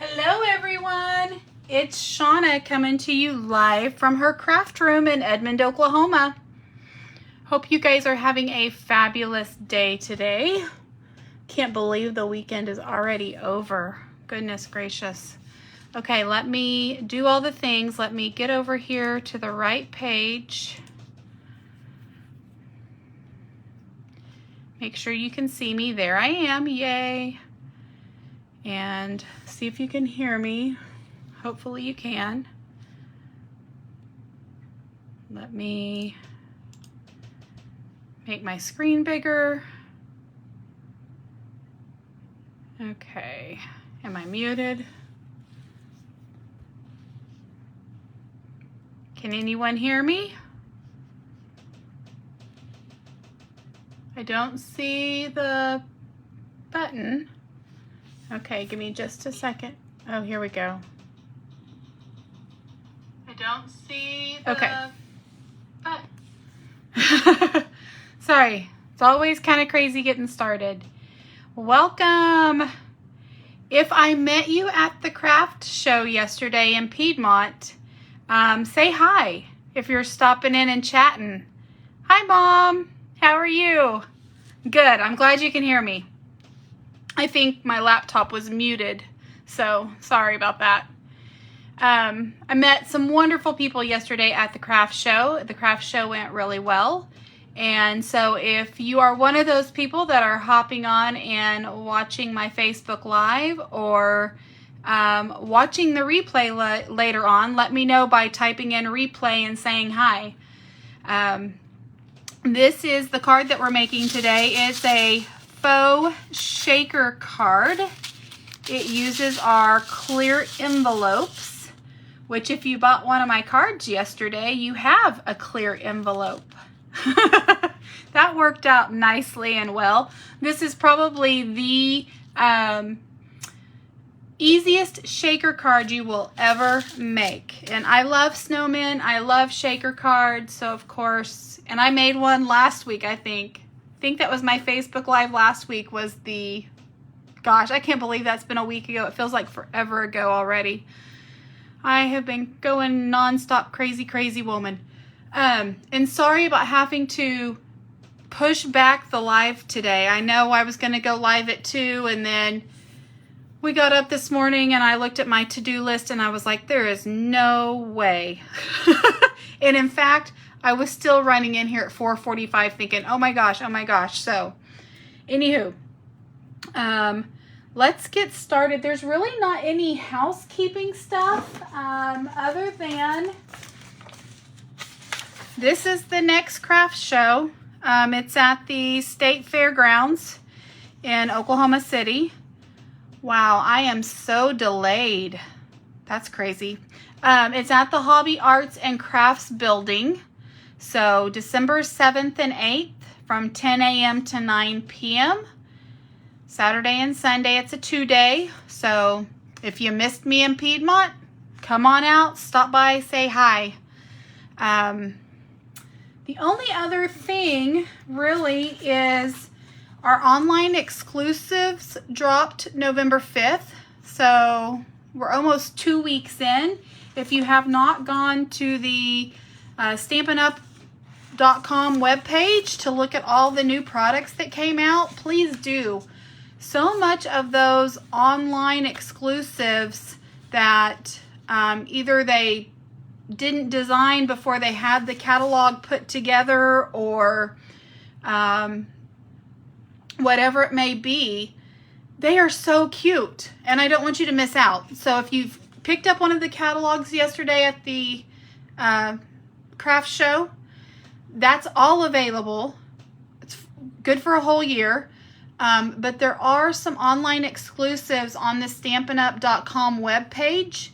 Hello everyone, it's Shauna coming to you live from her craft room in Edmond, Oklahoma. Hope you guys are having a fabulous day today. Can't believe the weekend is already over. Goodness gracious. Okay, let me do all the things. Let me get over here to the right page. Make sure you can see me. There I am, yay. And see if you can hear me. Hopefully you can. Let me make my screen bigger. Okay, am I muted? Can anyone hear me? I don't see the button. Okay, give me just a second. Oh, here we go. I don't see the button. Sorry, it's always kind of crazy getting started. Welcome. If I met you at the craft show yesterday in Piedmont, say hi if you're stopping in and chatting. Hi, Mom. How are you? Good. I'm glad you can hear me. I think my laptop was muted, so sorry about that. I met some wonderful people yesterday at the craft show. The craft show went really well. And so if you are one of those people that are hopping on and watching my Facebook Live or watching the replay later on, let me know by typing in replay and saying hi. This is the card that we're making today. It's a faux shaker card. It uses our clear envelopes, which if you bought one of my cards yesterday, you have a clear envelope. That worked out nicely and well. This is probably the easiest shaker card you will ever make. And I love snowmen. I love shaker cards. So of course, and I made one last week, I think that was my Facebook Live last week was the, gosh, I can't believe that's been a week ago. It feels like forever ago already. I have been going nonstop crazy woman. And sorry about having to push back the live today. I know I was going to go live at 2 and then we got up this morning and I looked at my to-do list and I was like, there is no way. And in fact, I was still running in here at 4:45 thinking, oh my gosh. So, anywho, let's get started. There's really not any housekeeping stuff other than this is the next craft show. It's at the State Fairgrounds in Oklahoma City. Wow, I am so delayed. That's crazy. It's at the Hobby Arts and Crafts Building. So December 7th and 8th from 10 a.m. to 9 p.m. Saturday and Sunday, it's a 2-day. So if you missed me in Piedmont, come on out, stop by, say hi. The only other thing really is our online exclusives dropped November 5th. So we're almost 2 weeks in. If you have not gone to the Stampin'Up.com webpage to look at all the new products that came out, please do. So much of those online exclusives that either they didn't design before they had the catalog put together or whatever it may be, they are so cute and I don't want you to miss out. So if you've picked up one of the catalogs yesterday at the craft show, that's all available. It's good for a whole year. But there are some online exclusives on the Stampin'Up.com webpage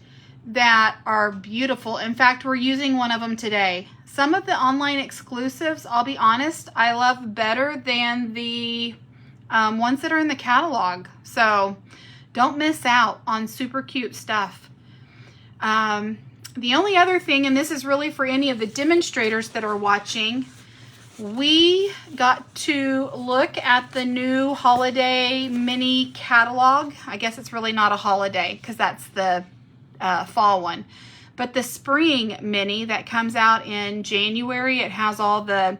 that are beautiful. In fact, we're using one of them today. Some of the online exclusives, I'll be honest, I love better than the ones that are in the catalog. So don't miss out on super cute stuff. The only other thing, and this is really for any of the demonstrators that are watching, we got to look at the new holiday mini catalog. I guess it's really not a holiday because that's the fall one. But the spring mini that comes out in January, it has all the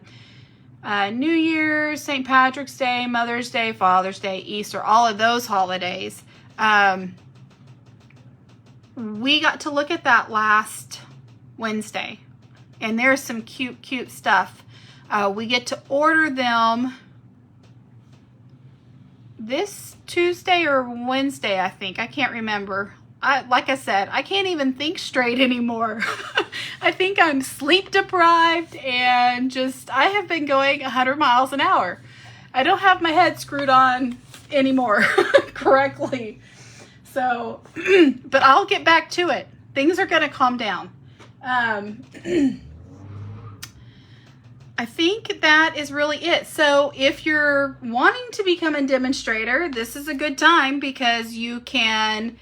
New Year's, St. Patrick's Day, Mother's Day, Father's Day, Easter, all of those holidays. We got to look at that last Wednesday, and there's some cute stuff. We get to order them this Tuesday or Wednesday, I think. I can't remember. Like I said, I can't even think straight anymore. I think I'm sleep deprived and I have been going 100 miles an hour. I don't have my head screwed on anymore correctly. So, but I'll get back to it. Things are going to calm down. I think that is really it. So if you're wanting to become a demonstrator, this is a good time because you can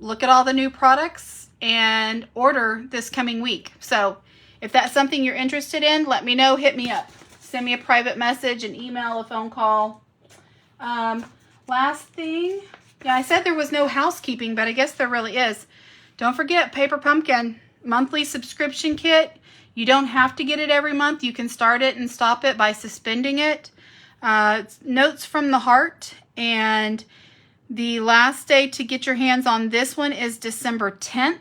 look at all the new products and order this coming week. So if that's something you're interested in, let me know. Hit me up. Send me a private message, an email, a phone call. Last thing. Yeah, I said there was no housekeeping, but I guess there really is. Don't forget Paper Pumpkin monthly subscription kit. You don't have to get it every month. You can start it and stop it by suspending it. It's Notes from the Heart, and the last day to get your hands on this one is December 10th.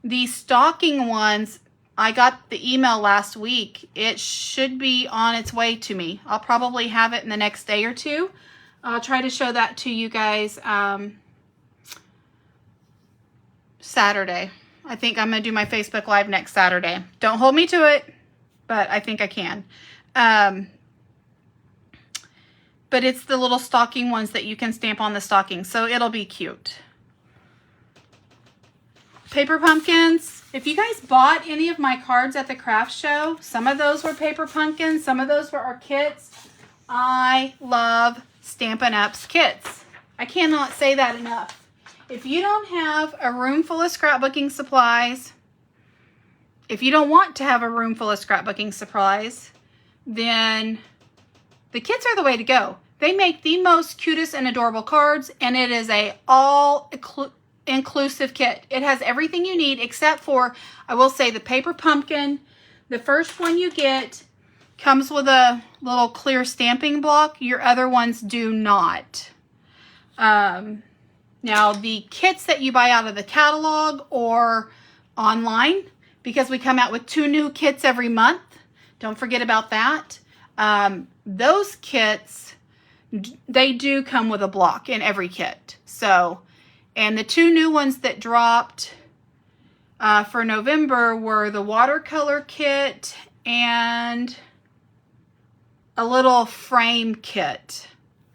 The stocking ones, I got the email last week. It should be on its way to me. I'll probably have it in the next day or two. I'll try to show that to you guys Saturday. I think I'm going to do my Facebook Live next Saturday. Don't hold me to it, but I think I can. But it's the little stocking ones that you can stamp on the stocking, so it'll be cute. Paper pumpkins. If you guys bought any of my cards at the craft show, some of those were paper pumpkins, some of those were our kits. I love Stampin' Up's kits. I cannot say that enough. If you don't have a room full of scrapbooking supplies, if you don't want to have a room full of scrapbooking supplies, then the kits are the way to go. They make the most cutest and adorable cards, and it is a all-inclusive kit. It has everything you need except for, I will say, the paper pumpkin. The first one you get comes with a little clear stamping block. Your other ones do not. Now, the kits that you buy out of the catalog or online, because we come out with 2 new kits every month, don't forget about that. Those kits, they do come with a block in every kit. So, and the 2 new ones that dropped for November were the watercolor kit and a little frame kit.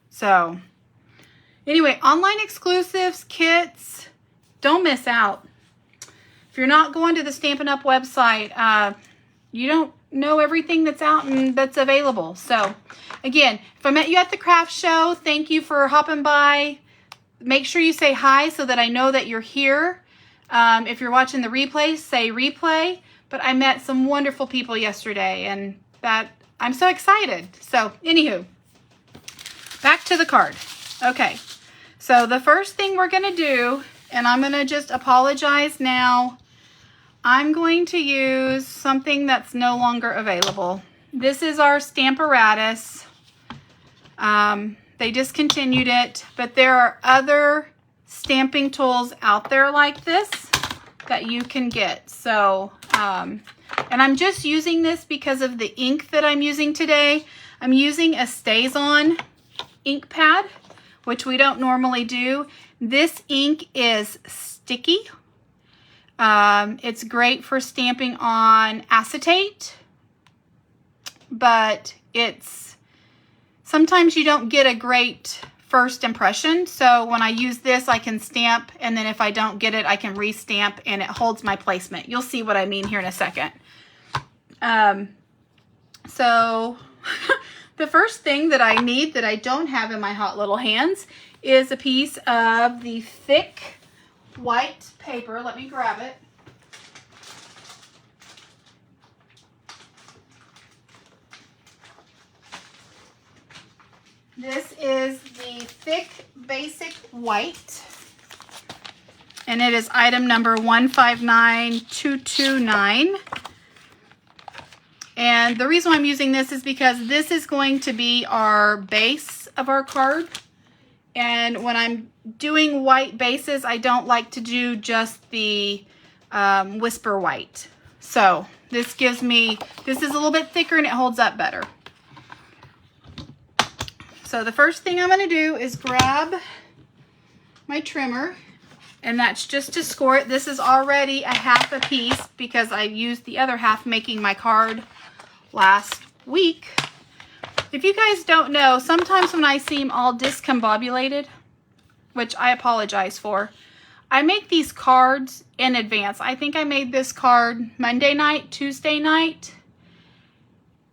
So, anyway, online exclusives, kits, don't miss out. If you're not going to the Stampin' Up website, you don't know everything that's out and that's available. So, again, if I met you at the craft show, thank you for hopping by. Make sure you say hi so that I know that you're here. If you're watching the replay, say replay. But I met some wonderful people yesterday, and that I'm so excited. So, anywho, back to the card. Okay. So the first thing we're going to do, and I'm going to just apologize now, I'm going to use something that's no longer available. This is our Stamparatus. They discontinued it, but there are other stamping tools out there like this that you can get. So, and I'm just using this because of the ink that I'm using today. I'm using a StazOn ink pad, which we don't normally do. This ink is sticky. It's great for stamping on acetate, but sometimes you don't get a great first impression. So when I use this, I can stamp, and then if I don't get it, I can restamp, and it holds my placement. You'll see what I mean here in a second. So the first thing that I need that I don't have in my hot little hands is a piece of the thick white paper. Let me grab it. This is the Thick Basic White. And it is item number 159229. And the reason why I'm using this is because this is going to be our base of our card. And when I'm doing white bases, I don't like to do just the Whisper White. So this is a little bit thicker and it holds up better. So the first thing I'm going to do is grab my trimmer, and that's just to score it. This is already a half a piece because I used the other half making my card last week. If you guys don't know, sometimes when I seem all discombobulated, which I apologize for, I make these cards in advance. I think I made this card Monday night, Tuesday night,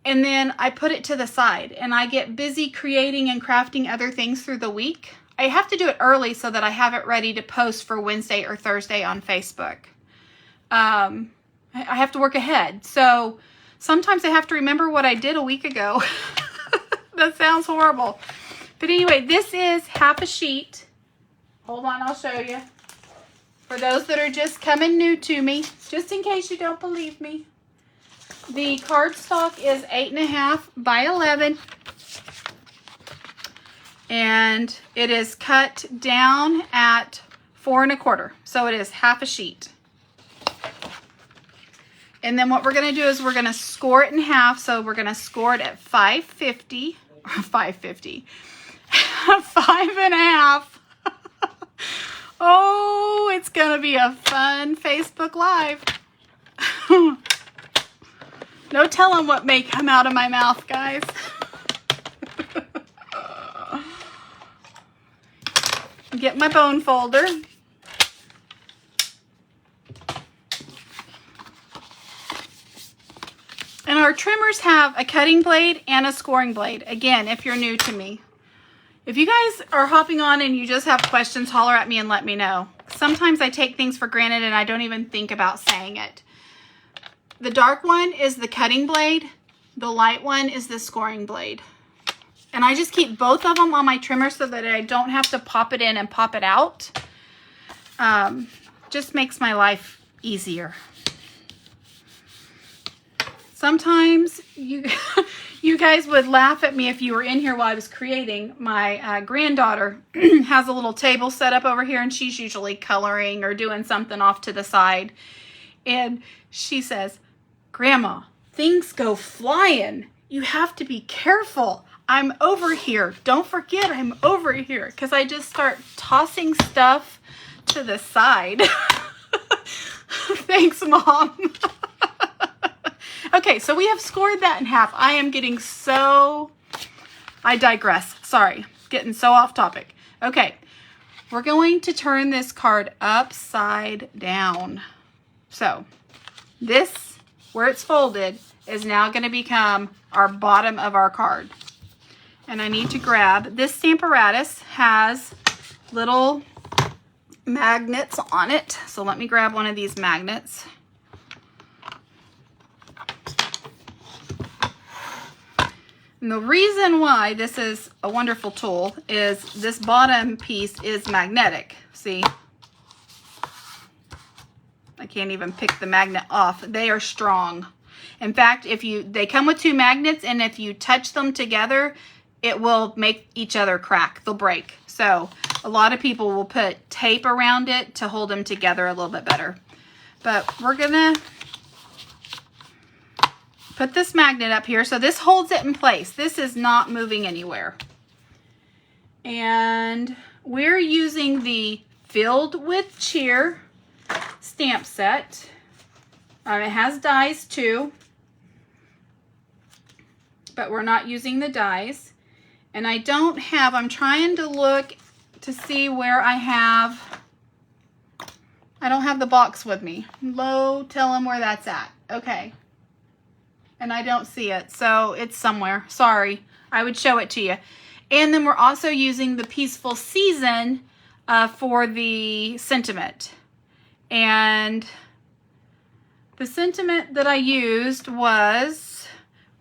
and then I put it to the side and I get busy creating and crafting other things through the week. I have to do it early so that I have it ready to post for Wednesday or Thursday on Facebook. I have to work ahead. So sometimes I have to remember what I did a week ago. That sounds horrible. But anyway, this is half a sheet. Hold on, I'll show you. For those that are just coming new to me, just in case you don't believe me. The cardstock is 8.5 by 11. And it is cut down at 4 1/4. So it is half a sheet. And then what we're going to do is we're going to score it in half. So we're going to score it at 550. 550. 5.5. Oh, it's going to be a fun Facebook Live. No telling what may come out of my mouth, guys. Get my bone folder. And our trimmers have a cutting blade and a scoring blade. Again, if you're new to me. If you guys are hopping on and you just have questions, holler at me and let me know. Sometimes I take things for granted and I don't even think about saying it. The dark one is the cutting blade. The light one is the scoring blade. And I just keep both of them on my trimmer so that I don't have to pop it in and pop it out. Just makes my life easier. Sometimes you guys would laugh at me if you were in here while I was creating. My granddaughter has a little table set up over here and she's usually coloring or doing something off to the side. And she says, "Grandma, things go flying. You have to be careful. I'm over here. Don't forget I'm over here." Because I just start tossing stuff to the side. Thanks, Mom. Okay, so we have scored that in half. I am getting so... I digress. Sorry, getting so off topic. Okay, we're going to turn this card upside down. So this, where it's folded, is now going to become our bottom of our card. And I need to grab, this Stamparatus has little magnets on it. So let me grab one of these magnets. And the reason why this is a wonderful tool is this bottom piece is magnetic. See? I can't even pick the magnet off. They are strong. In fact, they come with 2 magnets, and if you touch them together, it will make each other crack. They'll break. So a lot of people will put tape around it to hold them together a little bit better. But we're gonna put this magnet up here. So this holds it in place. This is not moving anywhere. And we're using the Filled with Cheer stamp set. It has dies too, but we're not using the dies. And I don't have, I'm trying to look to see where I don't have the box with me. Lo, tell them where that's at. Okay. And I don't see it, so it's somewhere. Sorry, I would show it to you. And then we're also using the Peaceful Season for the sentiment. And the sentiment that I used was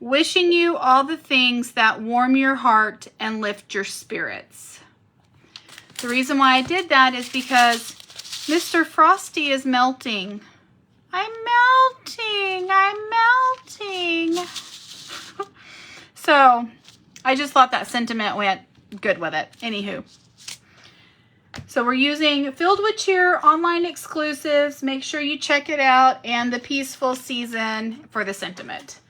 Wishing you all the things that warm your heart and lift your spirits. The reason why I did that is because Mr. Frosty is melting. I'm melting. So I just thought that sentiment went good with it. Anywho. So we're using Filled with Cheer online exclusives. Make sure you check it out. And the Peaceful Season for the sentiment.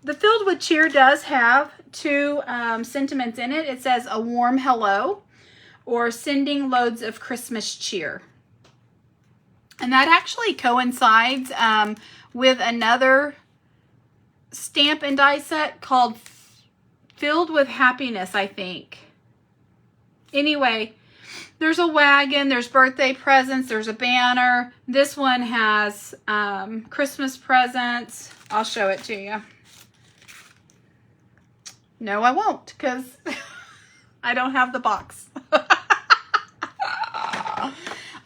The Filled with Cheer does have two sentiments in it. It says a warm hello or sending loads of Christmas cheer. And that actually coincides with another stamp and die set called Filled with Happiness, I think. Anyway, there's a wagon, there's birthday presents, there's a banner. This one has Christmas presents. I'll show it to you. No, I won't, because I don't have the box.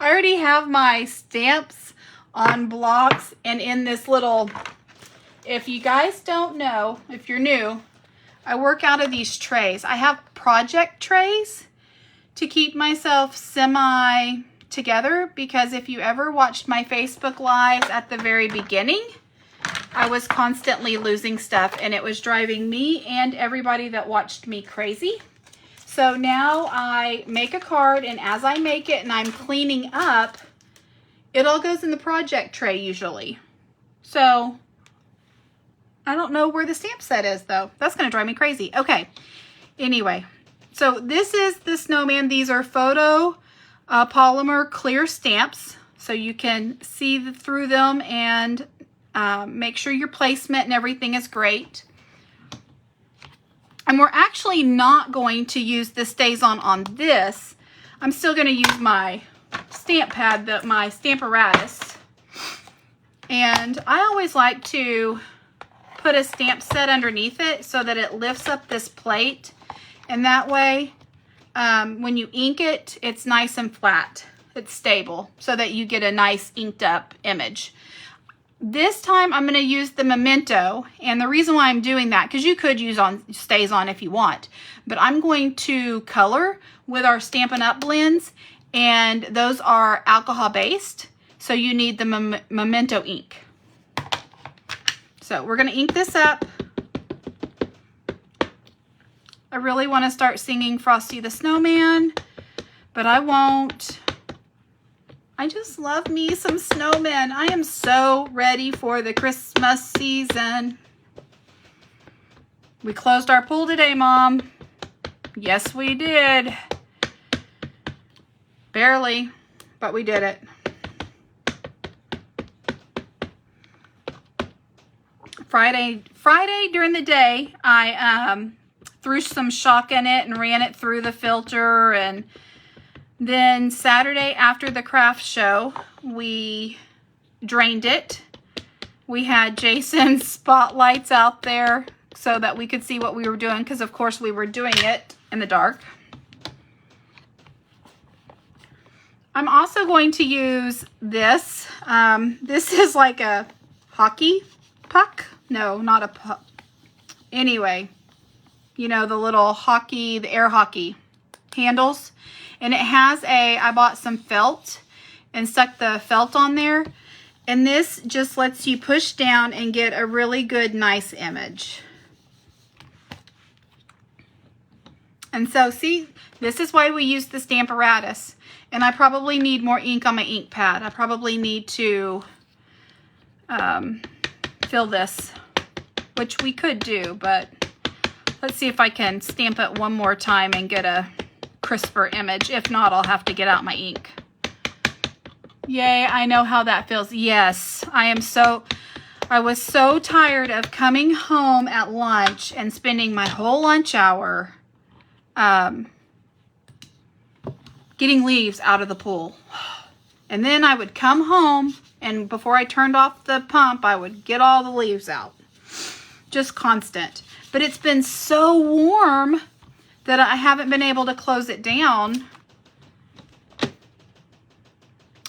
I already have my stamps on blocks and in this little, if you guys don't know, if you're new, I work out of these trays. I have project trays to keep myself semi together, because if you ever watched my Facebook Lives at the very beginning, I was constantly losing stuff and it was driving me and everybody that watched me crazy. So now I make a card, and as I make it and I'm cleaning up, it all goes in the project tray usually. So I don't know where the stamp set is though. That's going to drive me crazy. Okay. Anyway, so this is the snowman. These are photo polymer clear stamps, so you can see through them and make sure your placement and everything is great. And we're actually not going to use the StazOn on this. I'm still going to use my stamp pad, my Stamparatus. And I always like to put a stamp set underneath it so that it lifts up this plate. And that way, when you ink it, it's nice and flat. It's stable so that you get a nice inked up image. This time I'm going to use the Memento, and the reason why I'm doing that, because you could use StazOn if you want, but I'm going to color with our Stampin' Up! Blends, and those are alcohol based, so you need the Memento ink. So we're going to ink this up. I really want to start singing Frosty the Snowman, but I won't. I just love me some snowmen. I am so ready for the Christmas season. We closed our pool today, Mom. Yes, we did. Barely, but we did it. Friday during the day, I threw some shock in it and ran it through the filter, and then Saturday after the craft show, we drained it. We had Jason's spotlights out there so that we could see what we were doing, because of course we were doing it in the dark. I'm also going to use this. This is like a hockey puck. No, not a puck. Anyway, you know, the little hockey, the air hockey handles. And it has I bought some felt and stuck the felt on there. And this just lets you push down and get a really good, nice image. And so, see, this is why we use the Stamparatus. And I probably need more ink on my ink pad. I probably need to fill this, which we could do, but let's see if I can stamp it one more time and get a crisper image. If not, I'll have to get out my ink. Yay, I know how that feels. Yes, I was so tired of coming home at lunch and spending my whole lunch hour getting leaves out of the pool. And then I would come home, and before I turned off the pump, I would get all the leaves out. Just constant. But it's been so warm that I haven't been able to close it down.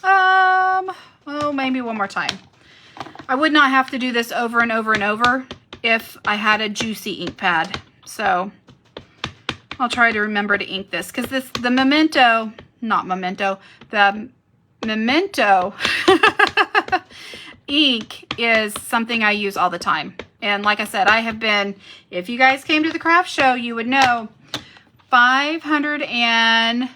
Oh, maybe one more time. I would not have to do this over and over and over if I had a juicy ink pad. So I'll try to remember to ink this, because the Memento ink is something I use all the time. And like I said, I have been, if you guys came to the craft show, you would know 500 and,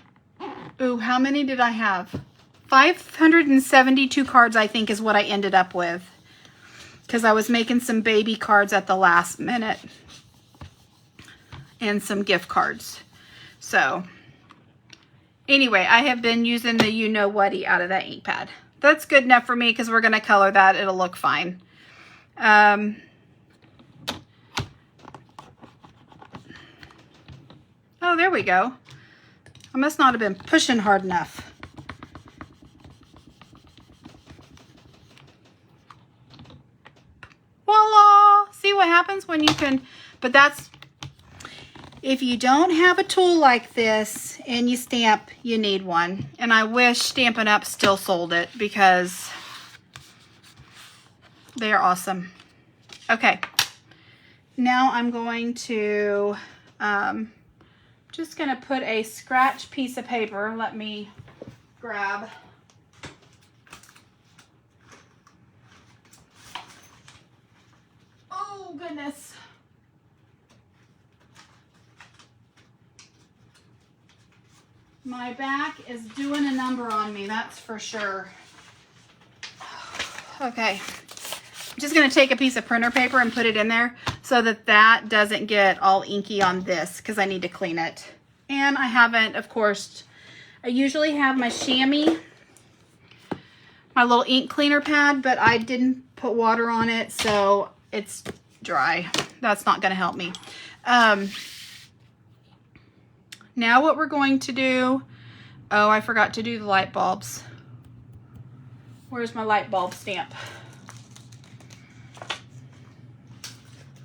ooh, how many did I have? 572 cards, I think, is what I ended up with, because I was making some baby cards at the last minute and some gift cards. So anyway, I have been using the you-know-whaty out of that ink pad. That's good enough for me, because we're going to color that. It'll look fine. Oh, there we go. I must not have been pushing hard enough. Voila! See what happens when you can, but that's, if you don't have a tool like this and you stamp, you need one. And I wish Stampin' Up! Still sold it, because they are awesome. Okay, now I'm going to, just going to put a scratch piece of paper. Let me grab. Oh, goodness. My back is doing a number on me, that's for sure. Okay. I'm just going to take a piece of printer paper and put it in there so that that doesn't get all inky on this, because I need to clean it. And I haven't, of course, I usually have my chamois, my little ink cleaner pad, but I didn't put water on it, so it's dry. That's not going to help me. Now what we're going to do, oh, I forgot to do the light bulbs. Where's my light bulb stamp?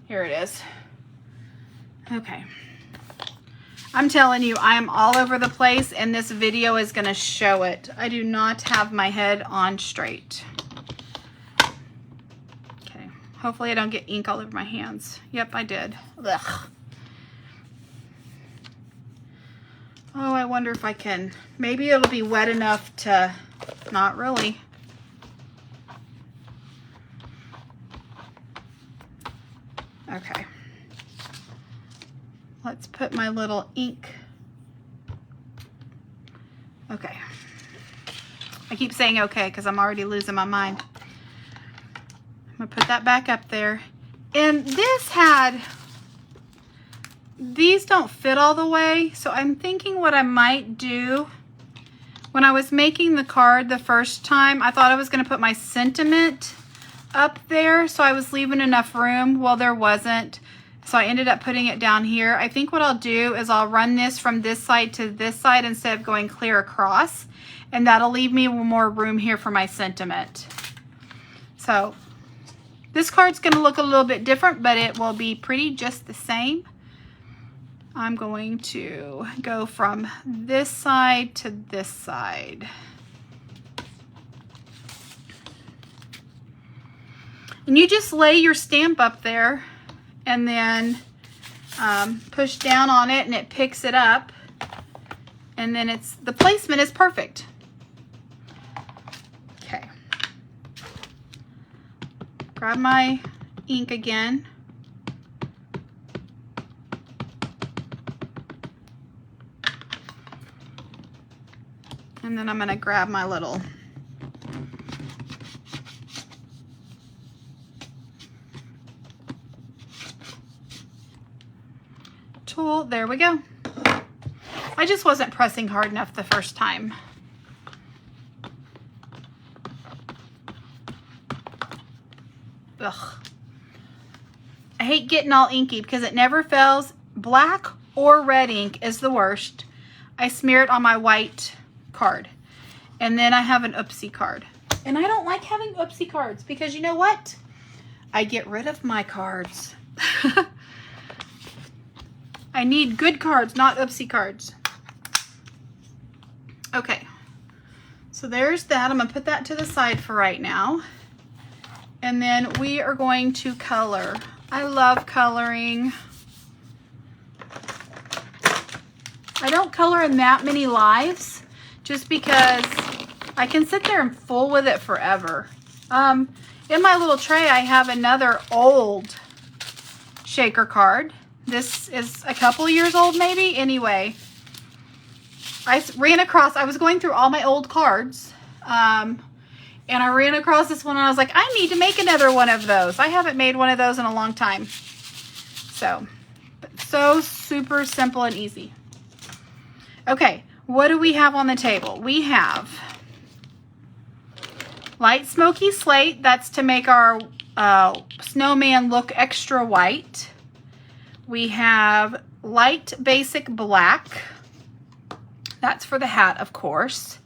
Here it is. Okay. I'm telling you, I am all over the place, and this video is going to show it. I do not have my head on straight. Okay. Hopefully I don't get ink all over my hands. Yep, I did. Ugh. Oh, I wonder if I can. Maybe it'll be wet enough to, not really. Okay. Let's put my little ink. Okay. I keep saying okay because I'm already losing my mind. I'm going to put that back up there. And this had, these don't fit all the way, so I'm thinking what I might do. When I was making the card the first time, I thought I was going to put my sentiment up there, so I was leaving enough room. Well, there wasn't, so I ended up putting it down here. I think what I'll do is I'll run this from this side to this side instead of going clear across, and that'll leave me more room here for my sentiment. So this card's going to look a little bit different, but it will be pretty just the same. I'm going to go from this side to this side. And you just lay your stamp up there and then push down on it and it picks it up. And then it's, the placement is perfect. Okay. Grab my ink again. And then I'm going to grab my little tool. There we go. I just wasn't pressing hard enough the first time. Ugh. I hate getting all inky because it never fails. Black or red ink is the worst. I smear it on my white card, and then I have an oopsie card, and I don't like having oopsie cards because you know what? I get rid of my cards. I need good cards, not oopsie cards. Okay, so there's that. I'm gonna put that to the side for right now, and then we are going to color. I love coloring. I don't color in that many lives just because I can sit there and fool with it forever. In my little tray, I have another old shaker card. This is a couple years old maybe. Anyway, I ran across, I was going through all my old cards, and I ran across this one and I was like, I need to make another one of those. I haven't made one of those in a long time. So super simple and easy. Okay, what do we have on the table? We have light smoky slate. That's to make our snowman look extra white. We have light basic black. That's for the hat, of course.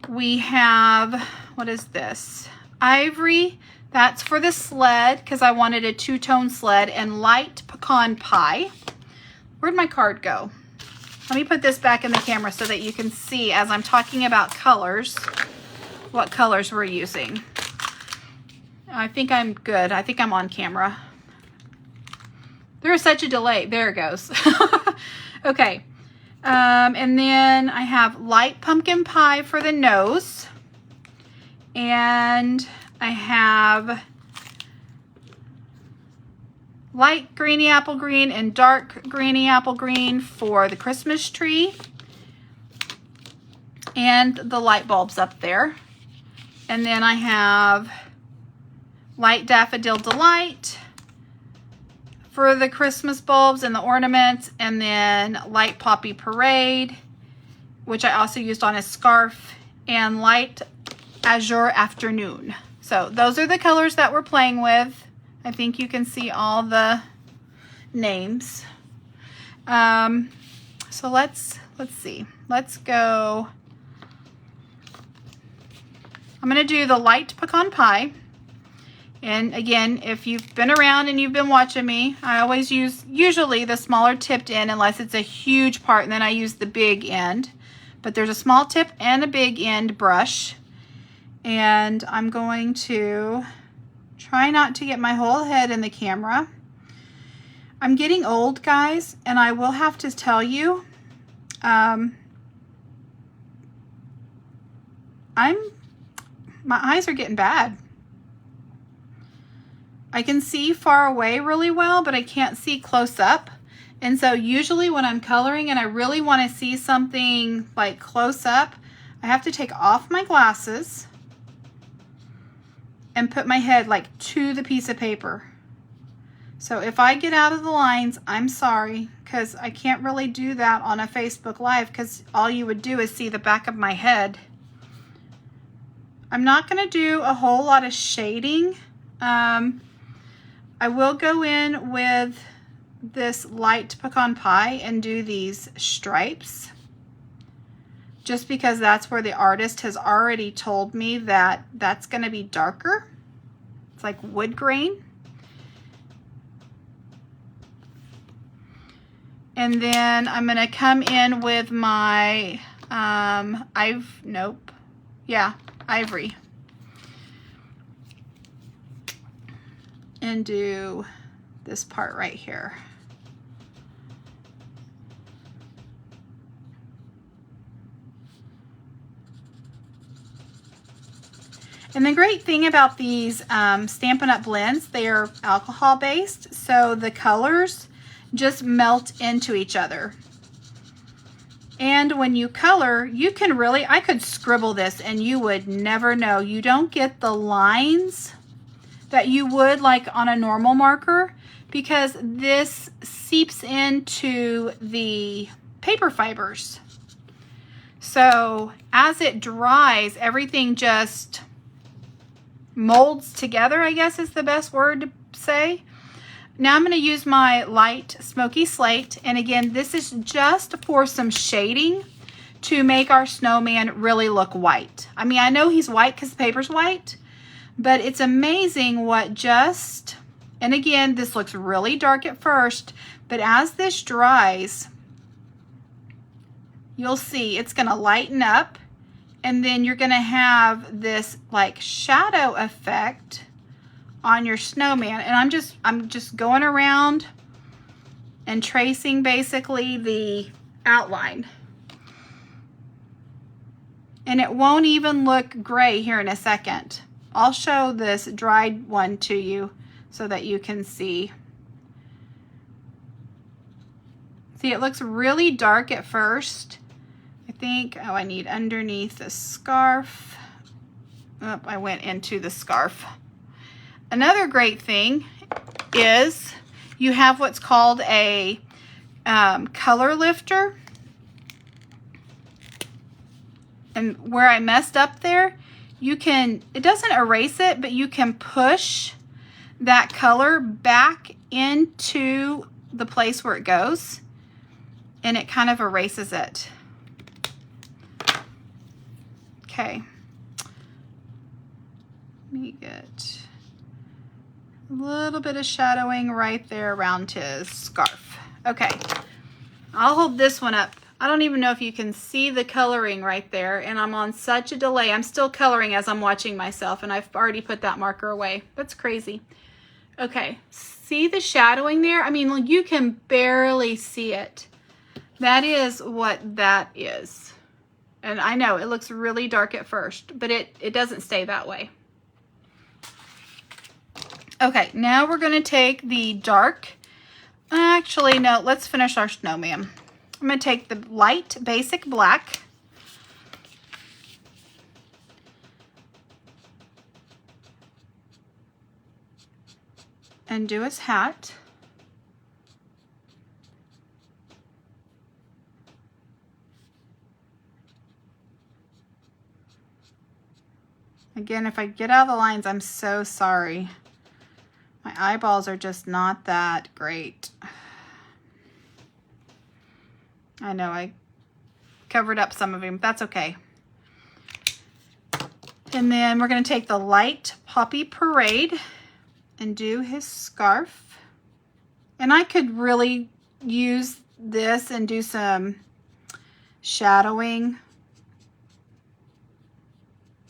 We have, what is this? Ivory. That's for the sled because I wanted a two-tone sled, and light pecan pie. Where'd my card go? Let me put this back in the camera so that you can see as I'm talking about colors, what colors we're using. I think I'm good. I think I'm on camera. There is such a delay. There it goes. Okay. And then I have light pumpkin pie for the nose. And I have light greeny apple green and dark greeny apple green for the Christmas tree. And the light bulbs up there. And then I have light daffodil delight for the Christmas bulbs and the ornaments, and then light poppy parade, which I also used on a scarf, and light azure afternoon. So those are the colors that we're playing with. I think you can see all the names. So let's see. Let's go. I'm going to do the light pecan pie. And again, if you've been around and you've been watching me, I always use usually the smaller tipped end unless it's a huge part, and then I use the big end. But there's a small tip and a big end brush. And I'm going to try not to get my whole head in the camera. I'm getting old, guys, and I will have to tell you, my eyes are getting bad. I can see far away really well, but I can't see close up. And so usually when I'm coloring and I really want to see something like close up, I have to take off my glasses and put my head like to the piece of paper. So if I get out of the lines, I'm sorry, because I can't really do that on a Facebook Live because all you would do is see the back of my head. I'm not going to do a whole lot of shading. I will go in with this light pecan pie and do these stripes just because that's where the artist has already told me that that's going to be darker. It's like wood grain. And then I'm going to come in with my ivory. And do this part right here. And the great thing about these Stampin' Up! Blends, they are alcohol based, so the colors just melt into each other. And when you color, you can really, I could scribble this and you would never know. You don't get the lines that you would like on a normal marker because this seeps into the paper fibers. So as it dries, everything just molds together, I guess is the best word to say. Now I'm going to use my light smoky slate, and again, this is just for some shading to make our snowman really look white. I mean, I know he's white because the paper's white, but it's amazing what just, and again, this looks really dark at first, but as this dries, you'll see it's going to lighten up, and then you're going to have this like shadow effect on your snowman. And I'm just going around and tracing basically the outline. And it won't even look gray here in a second. I'll show this dried one to you so that you can see. See, it looks really dark at first. I think, oh, I need underneath the scarf. Oh, I went into the scarf. Another great thing is you have what's called a color lifter. And where I messed up there, you can, it doesn't erase it, but you can push that color back into the place where it goes, and it kind of erases it. Okay. Let me get a little bit of shadowing right there around his scarf. Okay. I'll hold this one up. I don't even know if you can see the coloring right there, and I'm on such a delay. I'm still coloring as I'm watching myself, and I've already put that marker away. That's crazy. Okay, see the shadowing there? I mean, you can barely see it. That is what that is. And I know it looks really dark at first, but it doesn't stay that way. Okay, now we're gonna take the dark, actually no, let's finish our snowman. I'm going to take the light basic black and do his hat. Again, if I get out of the lines, I'm so sorry. My eyeballs are just not that great. I know I covered up some of him. That's okay. And then we're going to take the light Poppy Parade and do his scarf. And I could really use this and do some shadowing.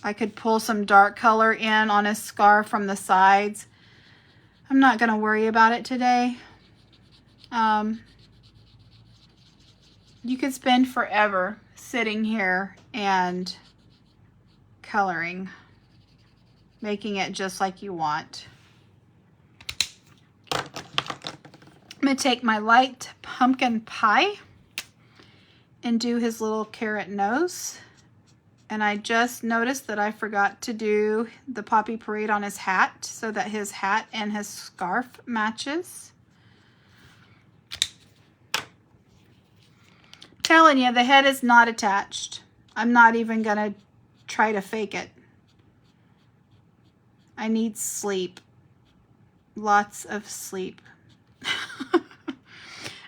I could pull some dark color in on his scarf from the sides. I'm not going to worry about it today. You could spend forever sitting here and coloring, making it just like you want. I'm going to take my light pumpkin pie and do his little carrot nose. And I just noticed that I forgot to do the Poppy Parade on his hat so that his hat and his scarf matches. Telling you, the head is not attached. I'm not even gonna try to fake it. I need sleep. Lots of sleep.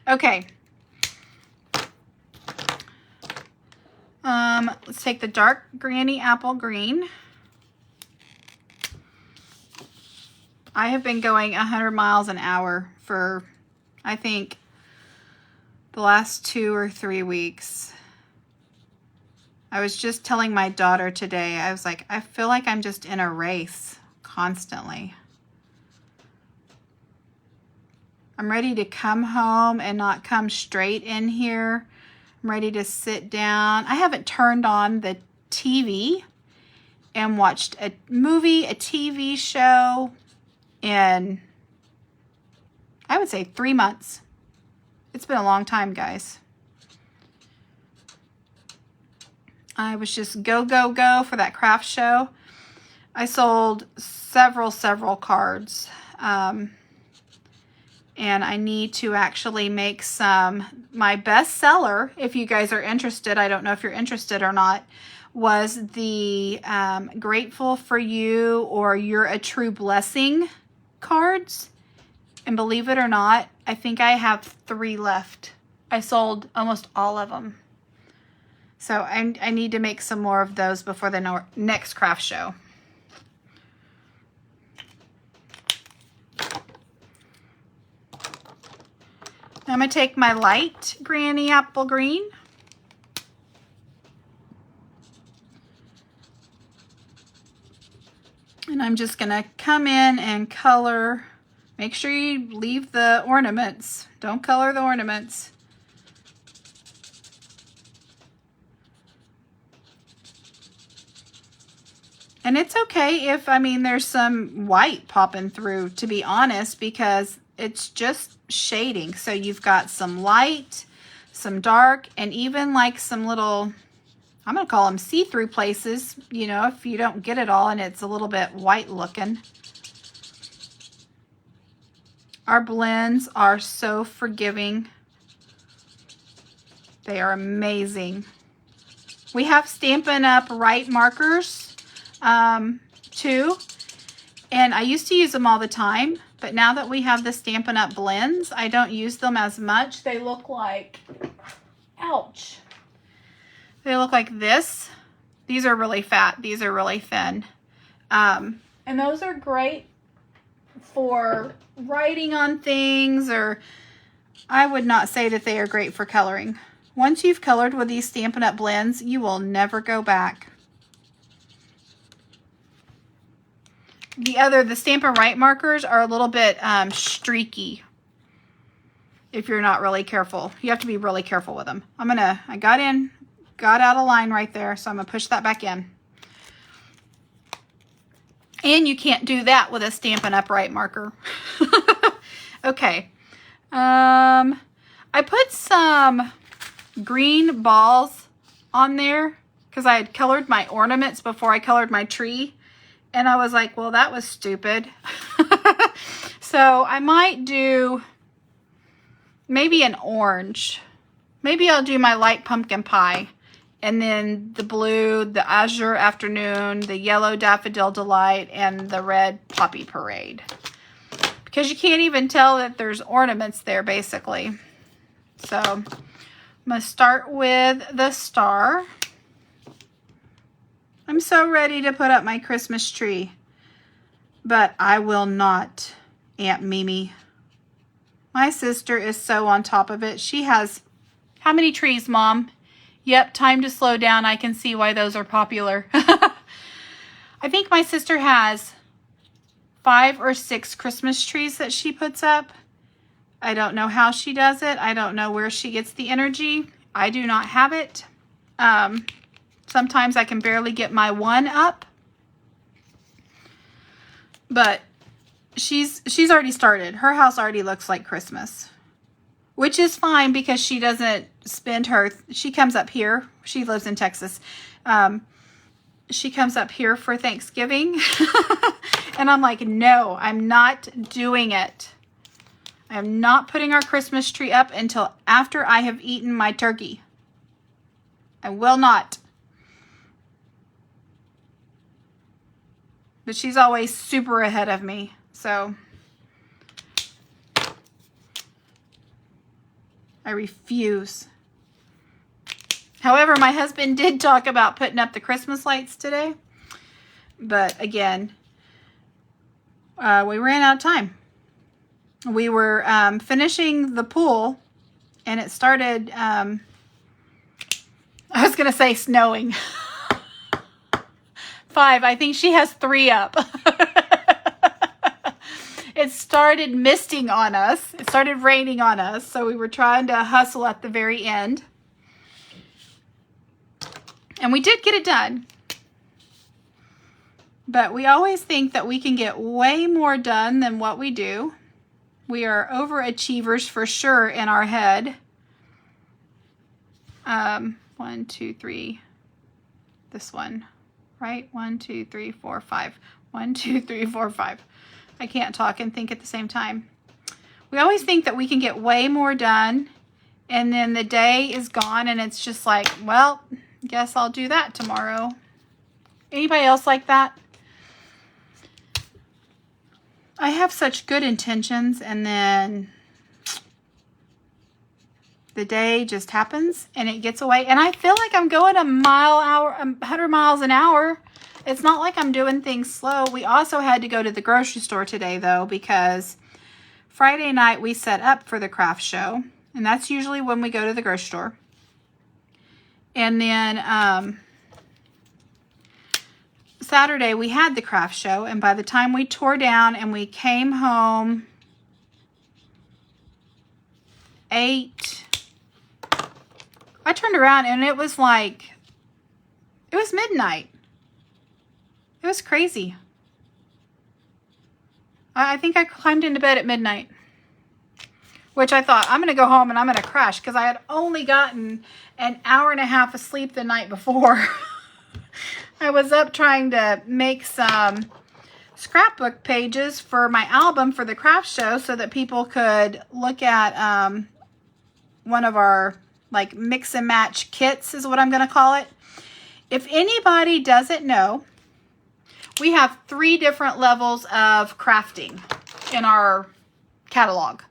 Okay. Let's take the dark Granny Apple Green. I have been going 100 miles an hour for, I think, the last 2 or 3 weeks. I was just telling my daughter today, I was like, I feel like I'm just in a race constantly. I'm ready to come home and not come straight in here. I'm ready to sit down. I haven't turned on the TV and watched a movie, a TV show in, I would say, 3 months. It's been a long time, guys. I was just go, go, go for that craft show. I sold several cards. And I need to actually make some. My best seller, if you guys are interested, I don't know if you're interested or not, was the Grateful for You or You're a True Blessing cards. And believe it or not, I think I have 3 left. I sold almost all of them. So I need to make some more of those before the next craft show. I'm going to take my light Granny Apple Green. And I'm just going to come in and color. Make sure you leave the ornaments. Don't color the ornaments. And it's okay if, I mean, there's some white popping through, to be honest, because it's just shading. So you've got some light, some dark, and even like some little, I'm going to call them see-through places, you know, if you don't get it all and it's a little bit white looking. Our blends are so forgiving. They are amazing. We have Stampin' Up! Right markers too, and I used to use them all the time, but now that we have the Stampin' Up! Blends, I don't use them as much. They look like, ouch, they look like this. These are really fat, these are really thin, and those are great for writing on things, or I would not say that they are great for coloring. Once you've colored with these Stampin' Up! Blends, you will never go back. The Stampin' Right markers are a little bit streaky if you're not really careful. You have to be really careful with them. I got out of line right there, so I'm gonna push that back in. And you can't do that with a Stampin' Up! Right marker. Okay. I put some green balls on there because I had colored my ornaments before I colored my tree. And I was like, well, that was stupid. So I might do maybe an orange. Maybe I'll do my light pumpkin pie. And then the blue, the azure afternoon, the yellow daffodil delight, and the red poppy parade. Because you can't even tell that there's ornaments there, basically. So I'm going to start with the star. I'm so ready to put up my Christmas tree, but I will not, Aunt Mimi. My sister is so on top of it. She has, how many trees, Mom? Yep, time to slow down. I can see why those are popular. I think my sister has 5 or 6 Christmas trees that she puts up. I don't know how she does it. I don't know where she gets the energy. I do not have it. Sometimes I can barely get my one up. But she's already started. Her house already looks like Christmas. Which is fine because she doesn't spend she comes up here. She lives in Texas. She comes up here for Thanksgiving. And I'm like, no, I'm not doing it. I am not putting our Christmas tree up until after I have eaten my turkey. I will not. But she's always super ahead of me, so I refuse. However, my husband did talk about putting up the Christmas lights today, but again, we ran out of time. We were finishing the pool, and it started, I was going to say snowing. 5. I think she has 3 up. It started misting on us. It started raining on us. So we were trying to hustle at the very end. And we did get it done. But we always think that we can get way more done than what we do. We are overachievers for sure in our head. 1, 2, 3. This one. Right? 1, 2, 3, 4, 5. 1, 2, 3, 4, 5. I can't talk and think at the same time. We always think that we can get way more done, and then the day is gone, and it's just like, well, guess I'll do that tomorrow. Anybody else like that? I have such good intentions, and then the day just happens and it gets away, and I feel like I'm going 100 miles an hour. It's not like I'm doing things slow. We also had to go to the grocery store today, though, because Friday night we set up for the craft show, and that's usually when we go to the grocery store. And then Saturday we had the craft show, and by the time we tore down and we came home 8, I turned around and it was like, it was midnight. It was crazy. I think I climbed into bed at midnight, which I thought, I'm going to go home and I'm going to crash, because I had only gotten an hour and a half of sleep the night before. I was up trying to make some scrapbook pages for my album for the craft show so that people could look at one of our like mix and match kits is what I'm going to call it. If anybody doesn't know, we have 3 different levels of crafting in our catalog.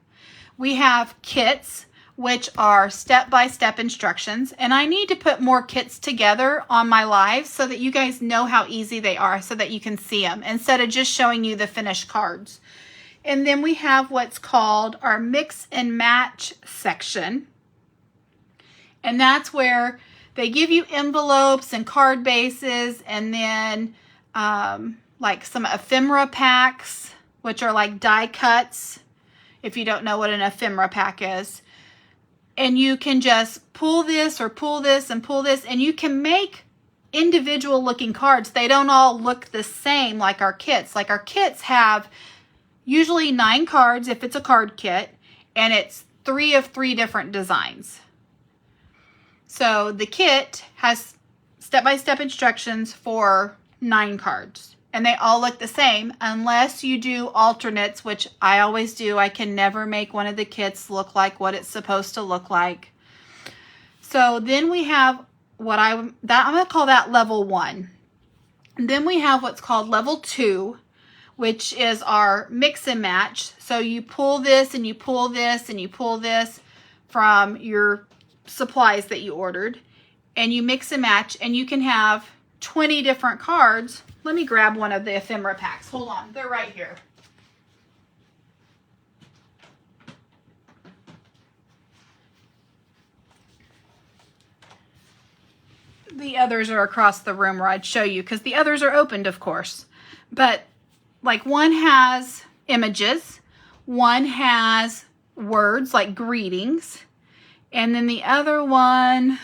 We have kits, which are step-by-step instructions, and I need to put more kits together on my lives so that you guys know how easy they are, so that you can see them instead of just showing you the finished cards. And then we have what's called our mix and match section, and that's where they give you envelopes and card bases, and then like some ephemera packs, which are like die cuts, if you don't know what an ephemera pack is. And you can just pull this or pull this and pull this, and you can make individual looking cards. They don't all look the same like our kits. Like our kits have usually 9 cards if it's a card kit, and it's 3 of 3 different designs. So the kit has step-by-step instructions for 9 cards, and they all look the same unless you do alternates, which I always do. I can never make one of the kits look like what it's supposed to look like. So then we have what I'm going to call that level 1. And then we have what's called level 2, which is our mix and match. So you pull this and you pull this and you pull this from your supplies that you ordered, and you mix and match, and you can have 20 different cards. Let me grab one of the ephemera packs. Hold on, they're right here. The others are across the room where I'd show you, because the others are opened, of course. But like one has images, one has words like greetings, and then the other one,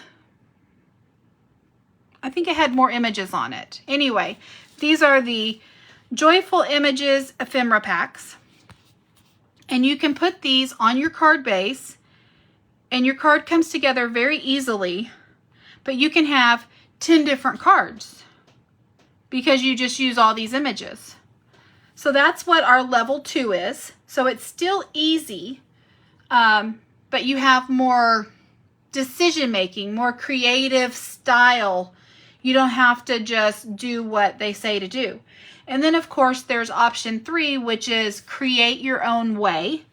I think it had more images on it. Anyway, these are the Joyful Images ephemera packs. And you can put these on your card base, and your card comes together very easily, but you can have 10 different cards because you just use all these images. So that's what our level 2 is. So it's still easy, but you have more decision making, more creative style. You don't have to just do what they say to do. And then of course there's option 3, which is create your own way.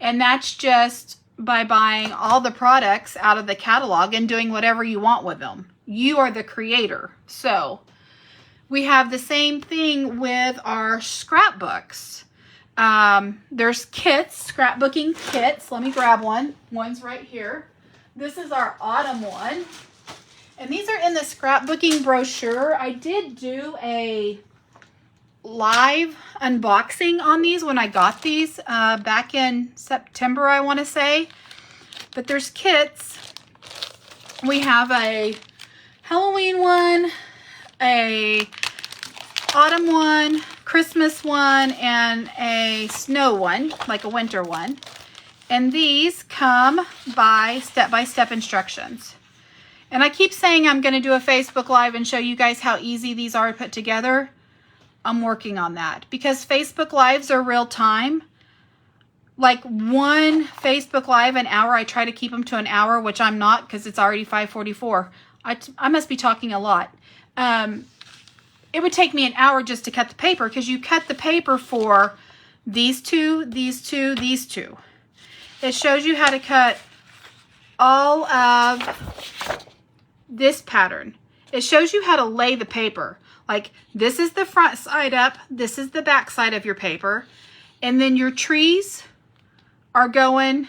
And that's just by buying all the products out of the catalog and doing whatever you want with them. You are the creator. So we have the same thing with our scrapbooks. There's kits, scrapbooking kits. Let me grab one. One's right here. This is our autumn one. And these are in the scrapbooking brochure. I did do a live unboxing on these when I got these back in September, I want to say. But there's kits. We have a Halloween one, a autumn one, Christmas one, and a snow one, like a winter one. And these come by step-by-step instructions. And I keep saying I'm going to do a Facebook Live and show you guys how easy these are to put together. I'm working on that because Facebook Lives are real time. Like one Facebook Live an hour, I try to keep them to an hour, which I'm not because it's already 5:44. I must be talking a lot. It would take me an hour just to cut the paper because you cut the paper for these two, these two, these two. It shows you how to cut all of this pattern. It shows you how to lay the paper. Like this is the front side up, this is the back side of your paper, and then your trees are going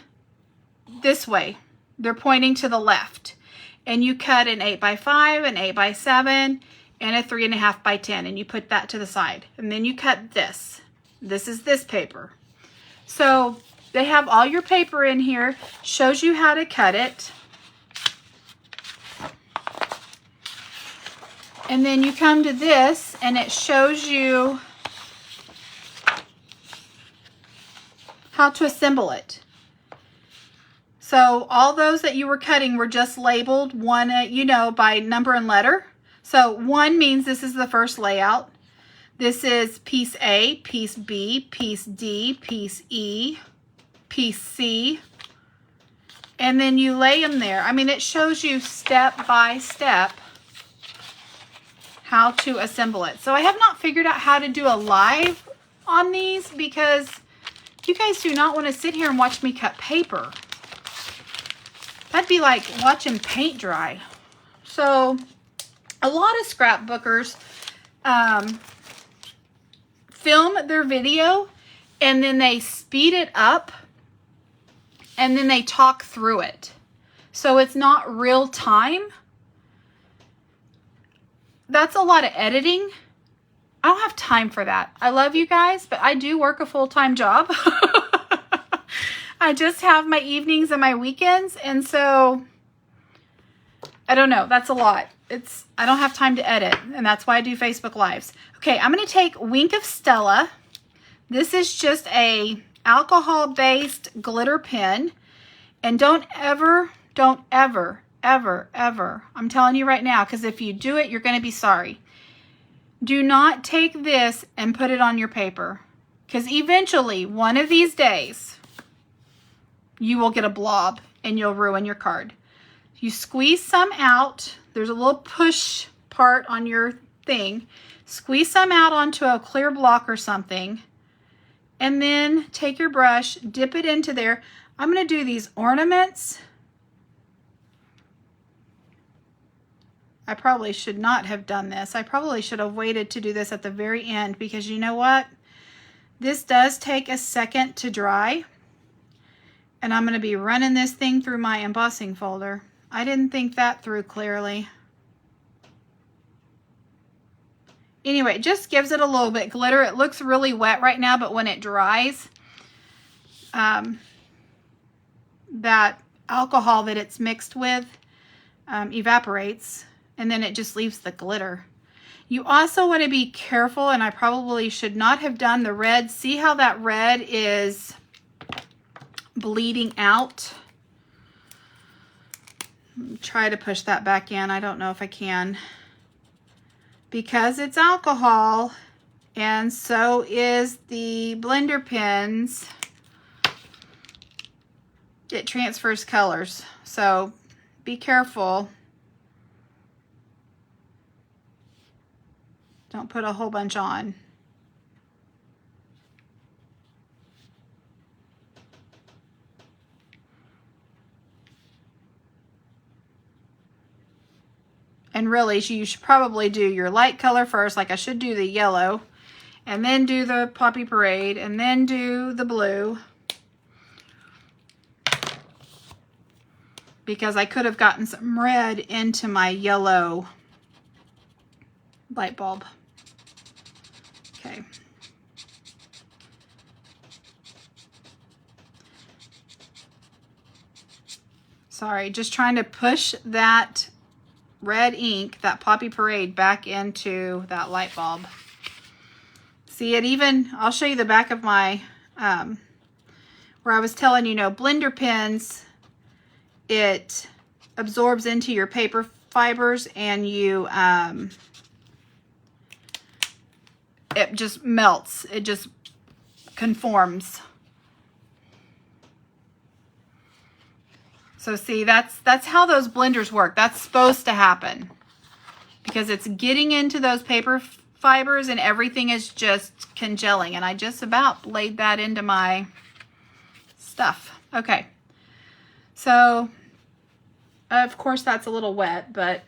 this way. They're pointing to the left. And you cut an 8x5, an 8x7, and a 3.5 by 10, and you put that to the side. And then you cut this. This is this paper. So they have all your paper in here, shows you how to cut it. And then you come to this and it shows you how to assemble it. So all those that you were cutting were just labeled one, you know, by number and letter. So 1 means this is the first layout. This is piece A, piece B, piece D, piece E, piece C. And then you lay them there. I mean, it shows you step by step how to assemble it. So I have not figured out how to do a live on these because you guys do not want to sit here and watch me cut paper. That'd be like watching paint dry. So a lot of scrapbookers film their video and then they speed it up and then they talk through it. So it's not real time. That's a lot of editing. I don't have time for that. I love you guys, but I do work a full-time job. I just have my evenings and my weekends, and so I don't know. That's a lot. I don't have time to edit, and that's why I do Facebook Lives. Okay, I'm going to take Wink of Stella. This is just a alcohol-based glitter pen, and don't ever, I'm telling you right now, because if you do it, you're going to be sorry. Do not take this and put it on your paper, because eventually, one of these days, you will get a blob and you'll ruin your card. You squeeze some out. There's a little push part on your thing. Squeeze some out onto a clear block or something, and then take your brush, dip it into there. I'm going to do these ornaments. I probably should not have done this. I probably should have waited to do this at the very end because you know what? This does take a second to dry. And I'm going to be running this thing through my embossing folder. I didn't think that through clearly. Anyway, it just gives it a little bit glitter. It looks really wet right now, but when it dries, that alcohol that it's mixed with evaporates, and then it just leaves the glitter. You also want to be careful, and I probably should not have done the red. See how that red is bleeding out? Try to push that back in. I don't know if I can. Because it's alcohol, and so is the blender pens, it transfers colors. So be careful. Don't put a whole bunch on. And really, you should probably do your light color first, like I should do the yellow, and then do the Poppy Parade, and then do the blue. Because I could have gotten some red into my yellow light bulb. Okay. Sorry, just trying to push that red ink, that Poppy Parade, back into that light bulb. See it even, I'll show you the back of my, where I was telling you, blender pens, it absorbs into your paper fibers and you, it just melts. It just conforms. So see, that's how those blenders work. That's supposed to happen because it's getting into those paper fibers and everything is just congealing. And I just about laid that into my stuff. Okay. So, of course, that's a little wet, but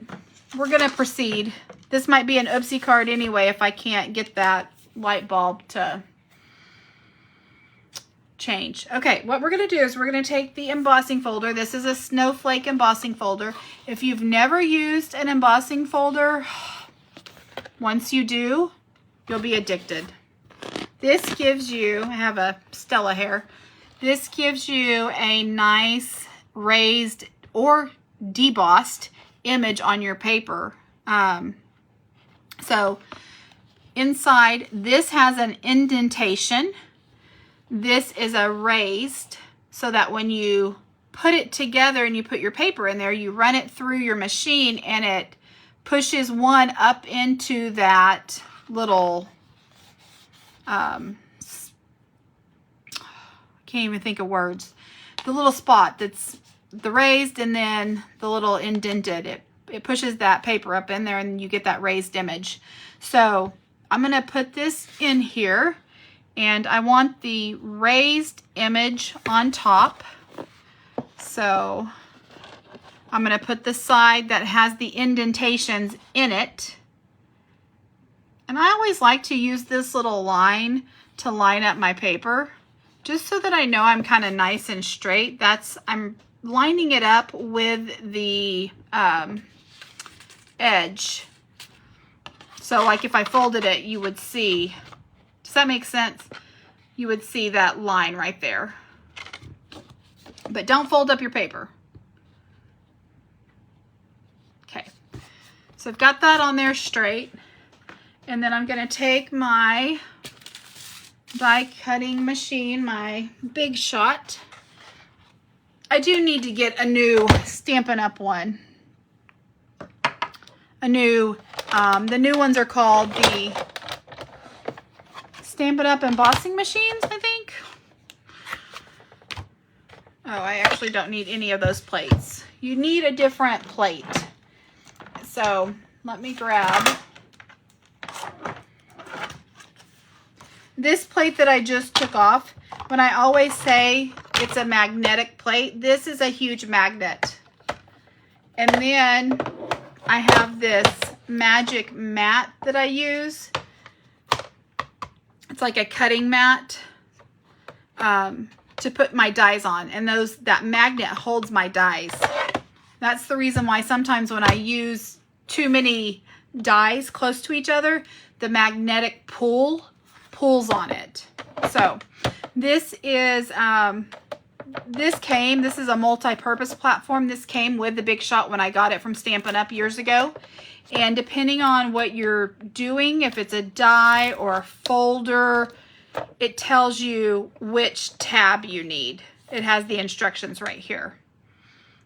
we're going to proceed. This might be an oopsie card anyway if I can't get that light bulb to change. Okay, what we're going to do is we're going to take the embossing folder. This is a snowflake embossing folder. If you've never used an embossing folder, Once you do, you'll be addicted. This gives you, I have a Stella hair, this gives you a nice raised or debossed image on your paper. So inside, this has an indentation. This is a raised, so that when you put it together and you put your paper in there, you run it through your machine and it pushes one up into that little, can't even think of words, the little spot that's the raised and then the little indented. It pushes that paper up in there and you get that raised image. So I'm going to put this in here, and I want the raised image on top. So I'm going to put the side that has the indentations in it. And I always like to use this little line to line up my paper, just so that I know I'm kind of nice and straight. I'm lining it up with the edge. So like if I folded it, you would see, does that make sense? You would see that line right there. But don't fold up your paper. Okay, so I've got that on there straight. And then I'm going to take my die cutting machine, my Big Shot. I do need to get a new Stampin' Up! One. The new ones are called the Stampin' Up! Embossing machines, I think. Oh, I actually don't need any of those plates. You need a different plate. So let me grab this plate that I just took off. When I always say it's a magnetic plate, this is a huge magnet. And then I have this magic mat that I use. It's like a cutting mat to put my dies on, and that magnet holds my dies. That's the reason why sometimes when I use too many dies close to each other, the magnetic pull pulls on it. So this is this is a multi-purpose platform. This came with the Big Shot when I got it from Stampin' Up! Years ago. And depending on what you're doing, if it's a die or a folder, it tells you which tab you need. It has the instructions right here.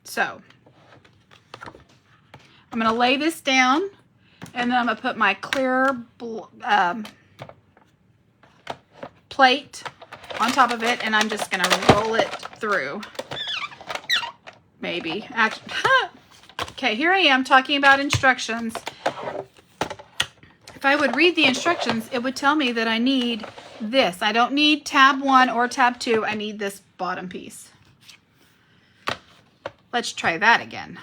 So I'm going to lay this down, and then I'm going to put my clear plate on top of it, and I'm just going to roll it through. Maybe. Actually, okay, here I am talking about instructions. If I would read the instructions, it would tell me that I need this. I don't need tab 1 or tab 2. I need this bottom piece. Let's try that again.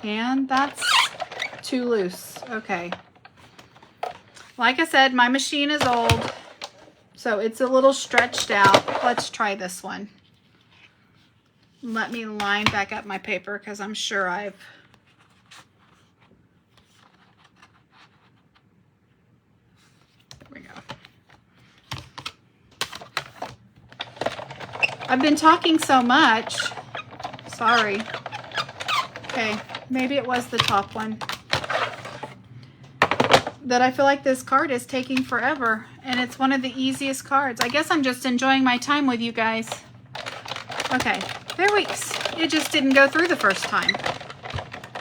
And that's too loose. Okay. Like I said, my machine is old, so it's a little stretched out. Let's try this one. Let me line back up my paper because I'm sure There we go. I've been talking so much. Sorry. Okay, maybe it was the top one. That I feel like this card is taking forever, and it's one of the easiest cards. I guess I'm just enjoying my time with you guys. Okay, there we go. It just didn't go through the first time.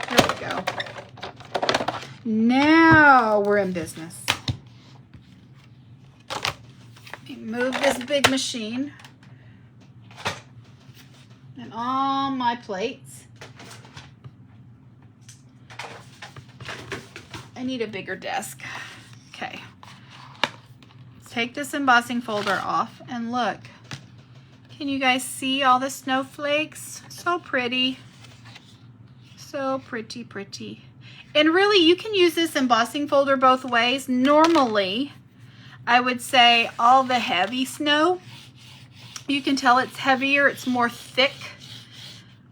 There we go. Now we're in business. Let me move this big machine and all my plates. I need a bigger desk. Okay. Let's take this embossing folder off and look. Can you guys see all the snowflakes? So pretty. So pretty, pretty. And really, you can use this embossing folder both ways. Normally, I would say all the heavy snow, you can tell it's heavier, it's more thick.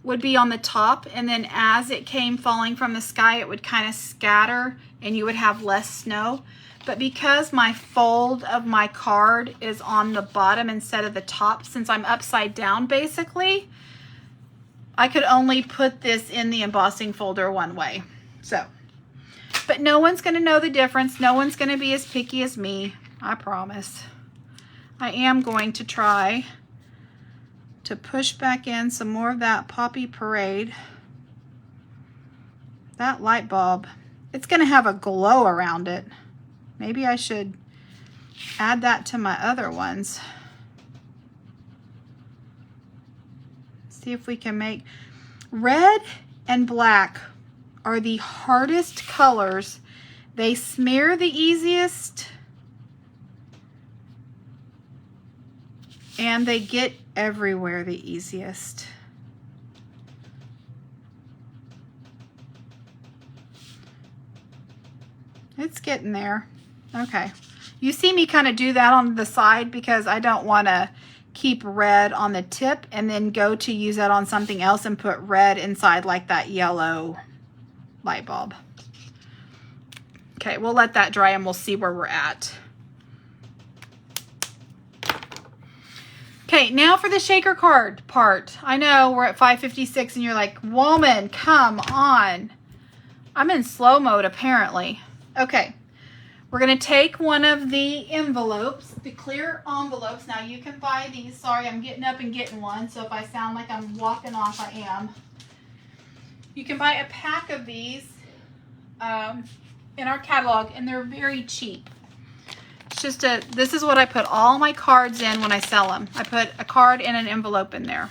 would be on the top, and then as it came falling from the sky, it would kind of scatter and you would have less snow. But because my fold of my card is on the bottom instead of the top, since I'm upside down basically, I could only put this in the embossing folder one way. So, but no one's going to know the difference. No one's going to be as picky as me, I promise. I am going to try to push back in some more of that Poppy Parade. That light bulb, it's going to have a glow around it. Maybe I should add that to my other ones. See if we can make red and black are the hardest colors. They smear the easiest and they get everywhere the easiest. It's getting there. Okay. You see me kind of do that on the side because I don't want to keep red on the tip and then go to use that on something else and put red inside like that yellow light bulb. Okay, we'll let that dry and we'll see where we're at. Okay, now for the shaker card part. I know we're at 5:56 and you're like, woman, come on. I'm in slow mode apparently. Okay, we're gonna take one of the envelopes, the clear envelopes. Now you can buy these. Sorry, I'm getting up and getting one, so if I sound like I'm walking off, I am. You can buy a pack of these in our catalog, and they're very cheap. It's just this is what I put all my cards in when I sell them. I put a card and an envelope in there.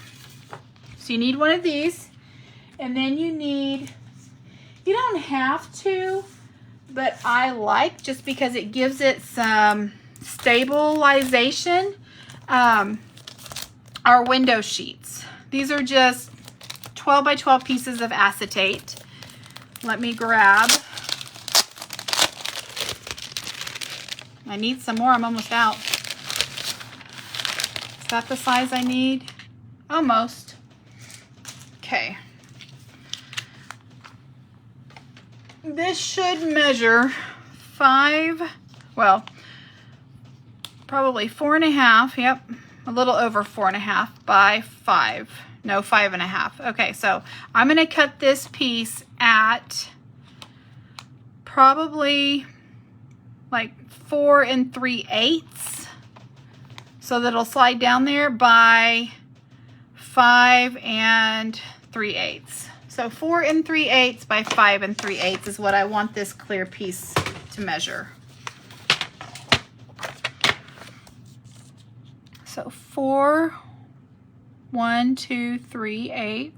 So you need one of these, and then you don't have to, but I like, just because it gives it some stabilization, our window sheets. These are just 12 by 12 pieces of acetate. Let me grab. I need some more. I'm almost out. Is that the size I need? Almost. Okay. This should measure probably 4.5, yep, a little over 4.5 by 5, no, 5.5. Okay, so I'm gonna cut this piece at probably like 4 3/8, so that it'll slide down there by 5 3/8. So 4 3/8 by 5 3/8 is what I want this clear piece to measure. So 4, 1, 2, 3/8.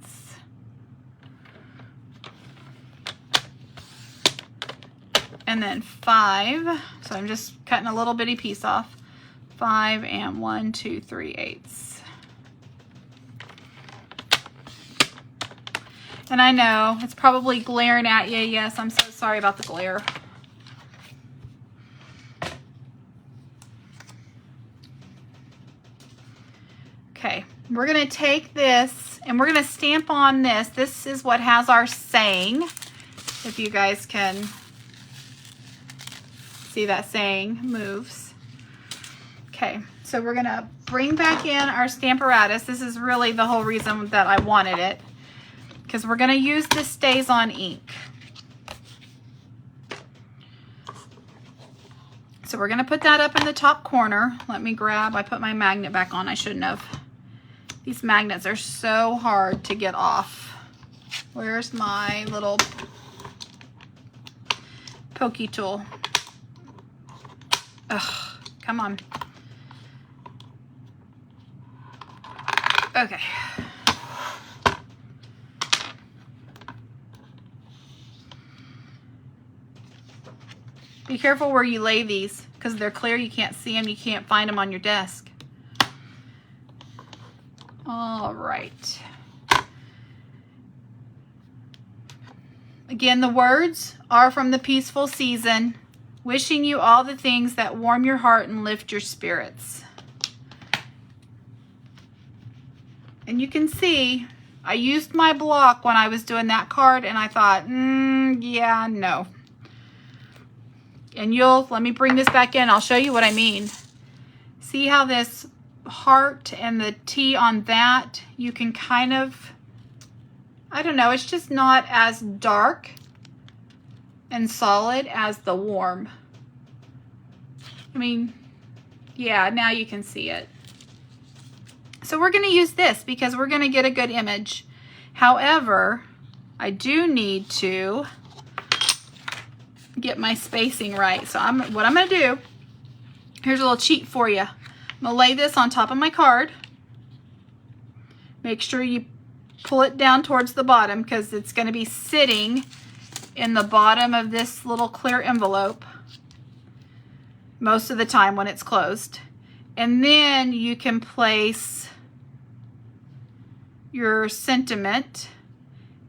And then 5. So I'm just cutting a little bitty piece off. 5 and 1, 2, 3/8. And I know it's probably glaring at you. Yes, I'm so sorry about the glare. Okay, we're going to take this and we're going to stamp on this. This is what has our saying. If you guys can see that saying moves. Okay, so we're going to bring back in our Stamparatus. This is really the whole reason that I wanted it, because we're going to use the Stays On ink. So we're going to put that up in the top corner. Let me grab, I put my magnet back on. I shouldn't have. These magnets are so hard to get off. Where's my little pokey tool? Ugh, come on. Okay. Be careful where you lay these, because they're clear. You can't see them. You can't find them on your desk. All right. Again, the words are from the Peaceful Season. Wishing you all the things that warm your heart and lift your spirits. And you can see I used my block when I was doing that card, and I thought, yeah, no. And let me bring this back in. I'll show you what I mean. See how this heart and the T on that, you can kind of, I don't know, it's just not as dark and solid as the warm. I mean, yeah, now you can see it. So we're going to use this because we're going to get a good image. However, I do need to get my spacing right. So what I'm going to do, here's a little cheat for you. I'm going to lay this on top of my card. Make sure you pull it down towards the bottom because it's going to be sitting in the bottom of this little clear envelope most of the time when it's closed. And then you can place your sentiment,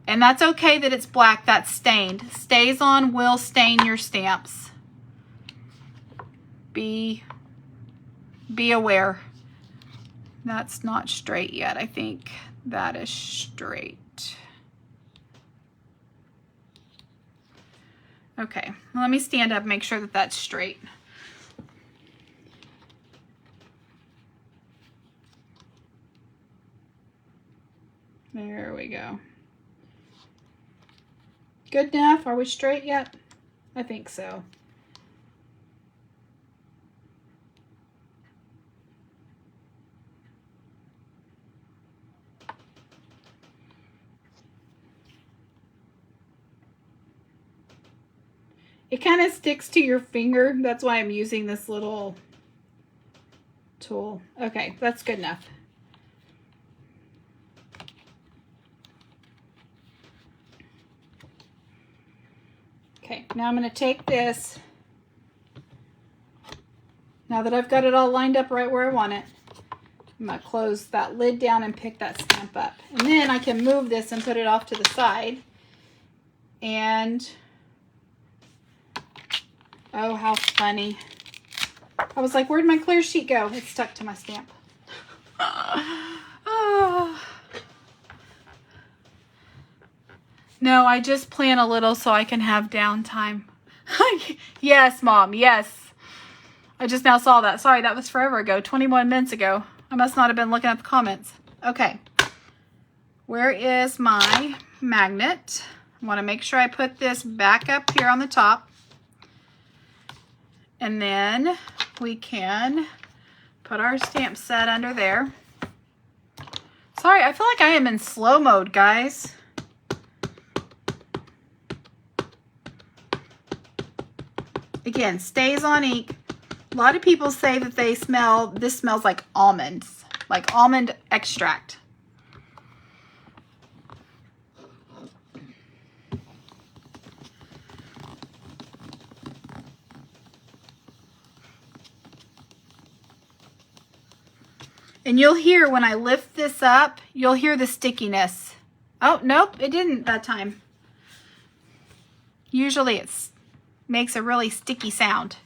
and that's okay that it's black, that's stained. Stays on will stain your stamps. Be aware. That's not straight yet. I think that is straight. Okay, let me stand up and make sure that that's straight. There we go. Good enough? Are we straight yet? I think so. It kind of sticks to your finger. That's why I'm using this little tool. Okay, that's good enough. Okay, now I'm going to take this, now that I've got it all lined up right where I want it, I'm going to close that lid down and pick that stamp up. And then I can move this and put it off to the side. And, oh, how funny. I was like, where'd my clear sheet go? It's stuck to my stamp. Oh. No, I just plan a little so I can have downtime. Yes, Mom, yes. I just now saw that. Sorry, that was forever ago, 21 minutes ago. I must not have been looking at the comments. Okay. Where is my magnet? I want to make sure I put this back up here on the top. And then we can put our stamp set under there. Sorry, I feel like I am in slow mode, guys. Again, stays on ink. A lot of people say that this smells like almonds, like almond extract. And you'll hear when I lift this up, you'll hear the stickiness. Oh, nope, it didn't that time. Usually it's makes a really sticky sound.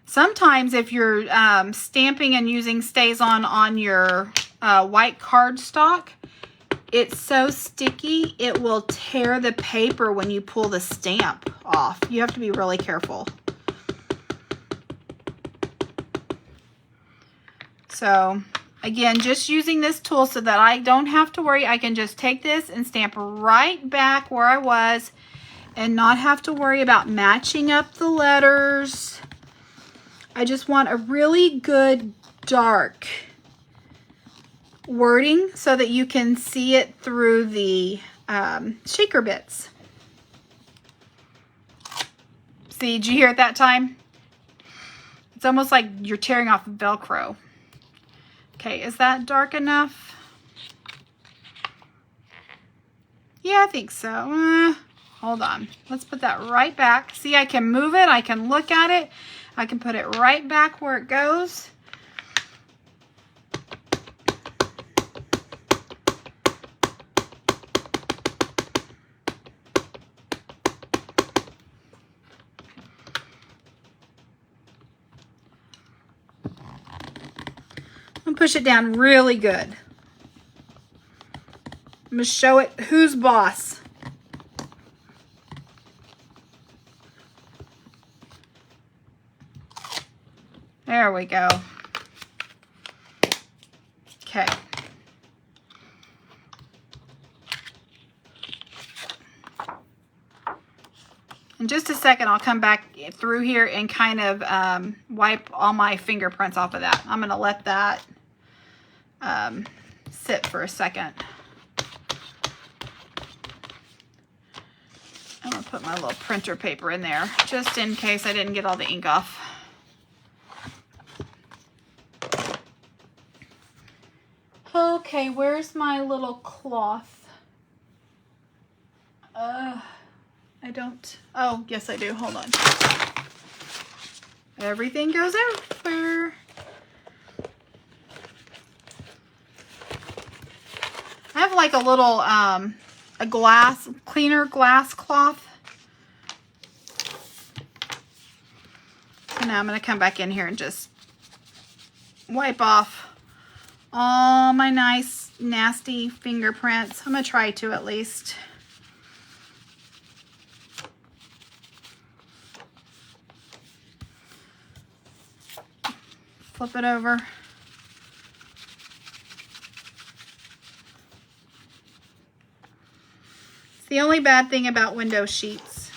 Sometimes if you're stamping and using stays on your white cardstock, it's so sticky it will tear the paper when you pull the stamp off. You have to be really careful. So again, just using this tool so that I don't have to worry. I can just take this and stamp right back where I was and not have to worry about matching up the letters. I just want a really good dark wording so that you can see it through the shaker bits. See, did you hear it that time? It's almost like you're tearing off Velcro. Okay, is that dark enough? Yeah, I think so. Hold on. Let's put that right back. See, I can move it. I can look at it. I can put it right back where it goes. And push it down really good. I'm going to show it who's boss. There we go. Okay. In just a second, I'll come back through here and kind of wipe all my fingerprints off of that. I'm going to let that sit for a second. I'm going to put my little printer paper in there just in case I didn't get all the ink off. Okay, where's my little cloth? I don't. Oh, yes, I do. Hold on. Everything goes everywhere. I have like a little, cleaner glass cloth. So now I'm going to come back in here and just wipe off all my nice, nasty fingerprints. I'm going to try to at least. Flip it over. It's the only bad thing about window sheets.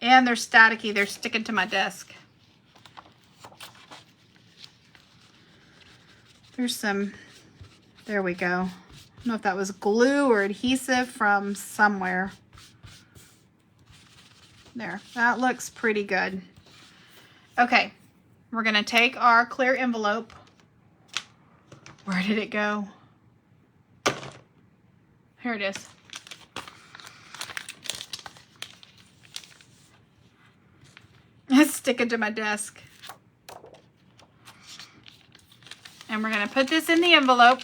And they're staticky. They're sticking to my desk. There's some, there we go. I don't know if that was glue or adhesive from somewhere. There, that looks pretty good. Okay, we're gonna take our clear envelope. Where did it go? Here it is. It's sticking to my desk. And we're gonna put this in the envelope.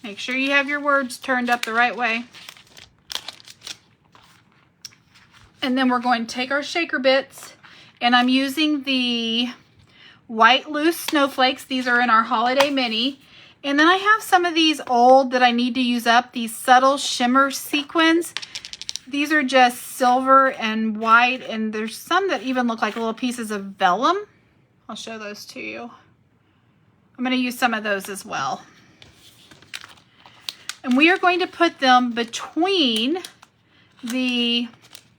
Make sure you have your words turned up the right way. And then we're going to take our shaker bits. And I'm using the white loose snowflakes. These are in our holiday mini. And then I have some of these old that I need to use up. These subtle shimmer sequins. These are just silver and white. And there's some that even look like little pieces of vellum. I'll show those to you. I'm going to use some of those as well. And we are going to put them between the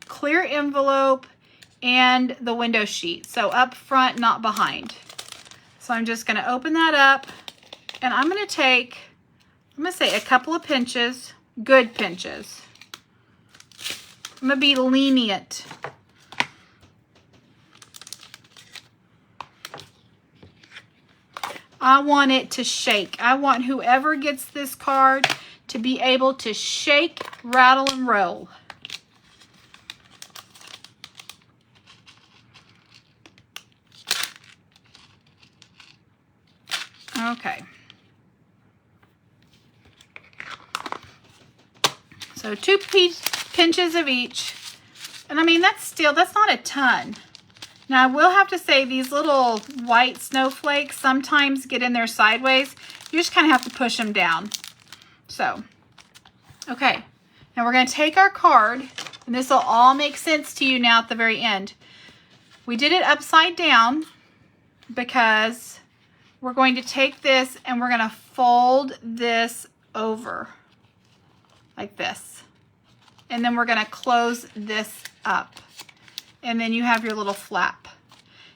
clear envelope and the window sheet. So up front, not behind. So I'm just going to open that up and I'm going to take, I'm going to say a couple of pinches, good pinches. I'm going to be lenient. I want it to shake. I want whoever gets this card to be able to shake, rattle, and roll. Okay. So 2 pinches of each. And I mean, that's not a ton. Now, I will have to say these little white snowflakes sometimes get in there sideways. You just kind of have to push them down. So, okay. Now we're going to take our card, and this will all make sense to you now at the very end. We did it upside down because we're going to take this and we're going to fold this over like this. And then we're going to close this up. And then you have your little flap.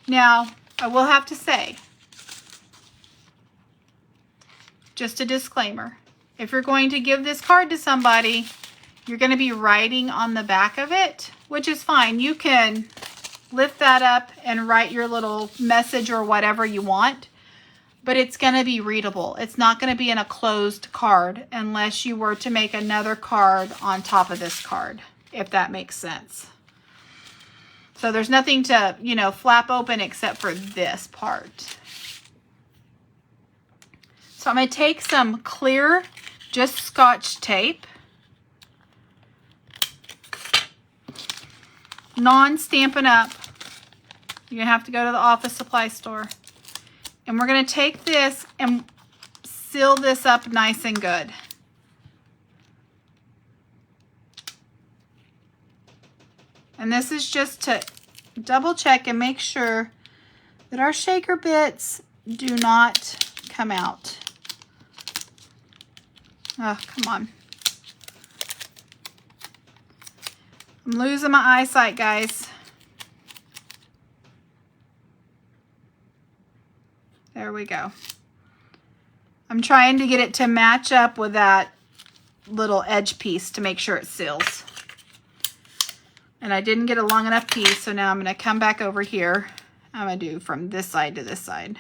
Now, I will have to say, just a disclaimer, if you're going to give this card to somebody, you're going to be writing on the back of it, which is fine. You can lift that up and write your little message or whatever you want, but it's going to be readable. It's not going to be in a closed card unless you were to make another card on top of this card, if that makes sense. So there's nothing to, you know, flap open except for this part. So I'm going to take some clear, just Scotch tape, non-Stampin' Up. You're going to have to go to the office supply store. And we're going to take this and seal this up nice and good. And this is just to double check and make sure that our shaker bits do not come out. Oh, come on. I'm losing my eyesight, guys. There we go. I'm trying to get it to match up with that little edge piece to make sure it seals. And I didn't get a long enough piece, so now I'm going to come back over here. I'm going to do from this side to this side.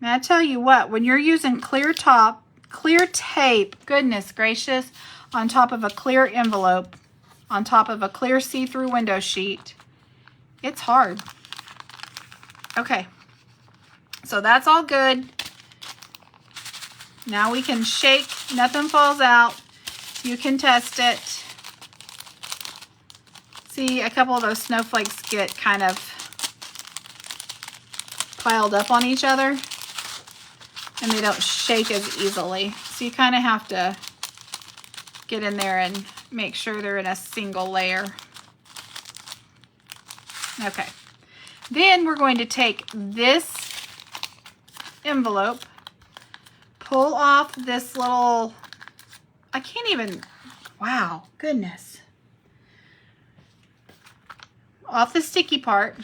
Now I tell you what, when you're using clear tape, goodness gracious, on top of a clear envelope, on top of a clear see-through window sheet, it's hard. Okay, so that's all good. Now we can shake, nothing falls out. You can test it. See, a couple of those snowflakes get kind of piled up on each other and they don't shake as easily. So you kind of have to get in there and make sure they're in a single layer. Okay. Then we're going to take this envelope, pull off this little, I can't even, wow, goodness. Off the sticky part.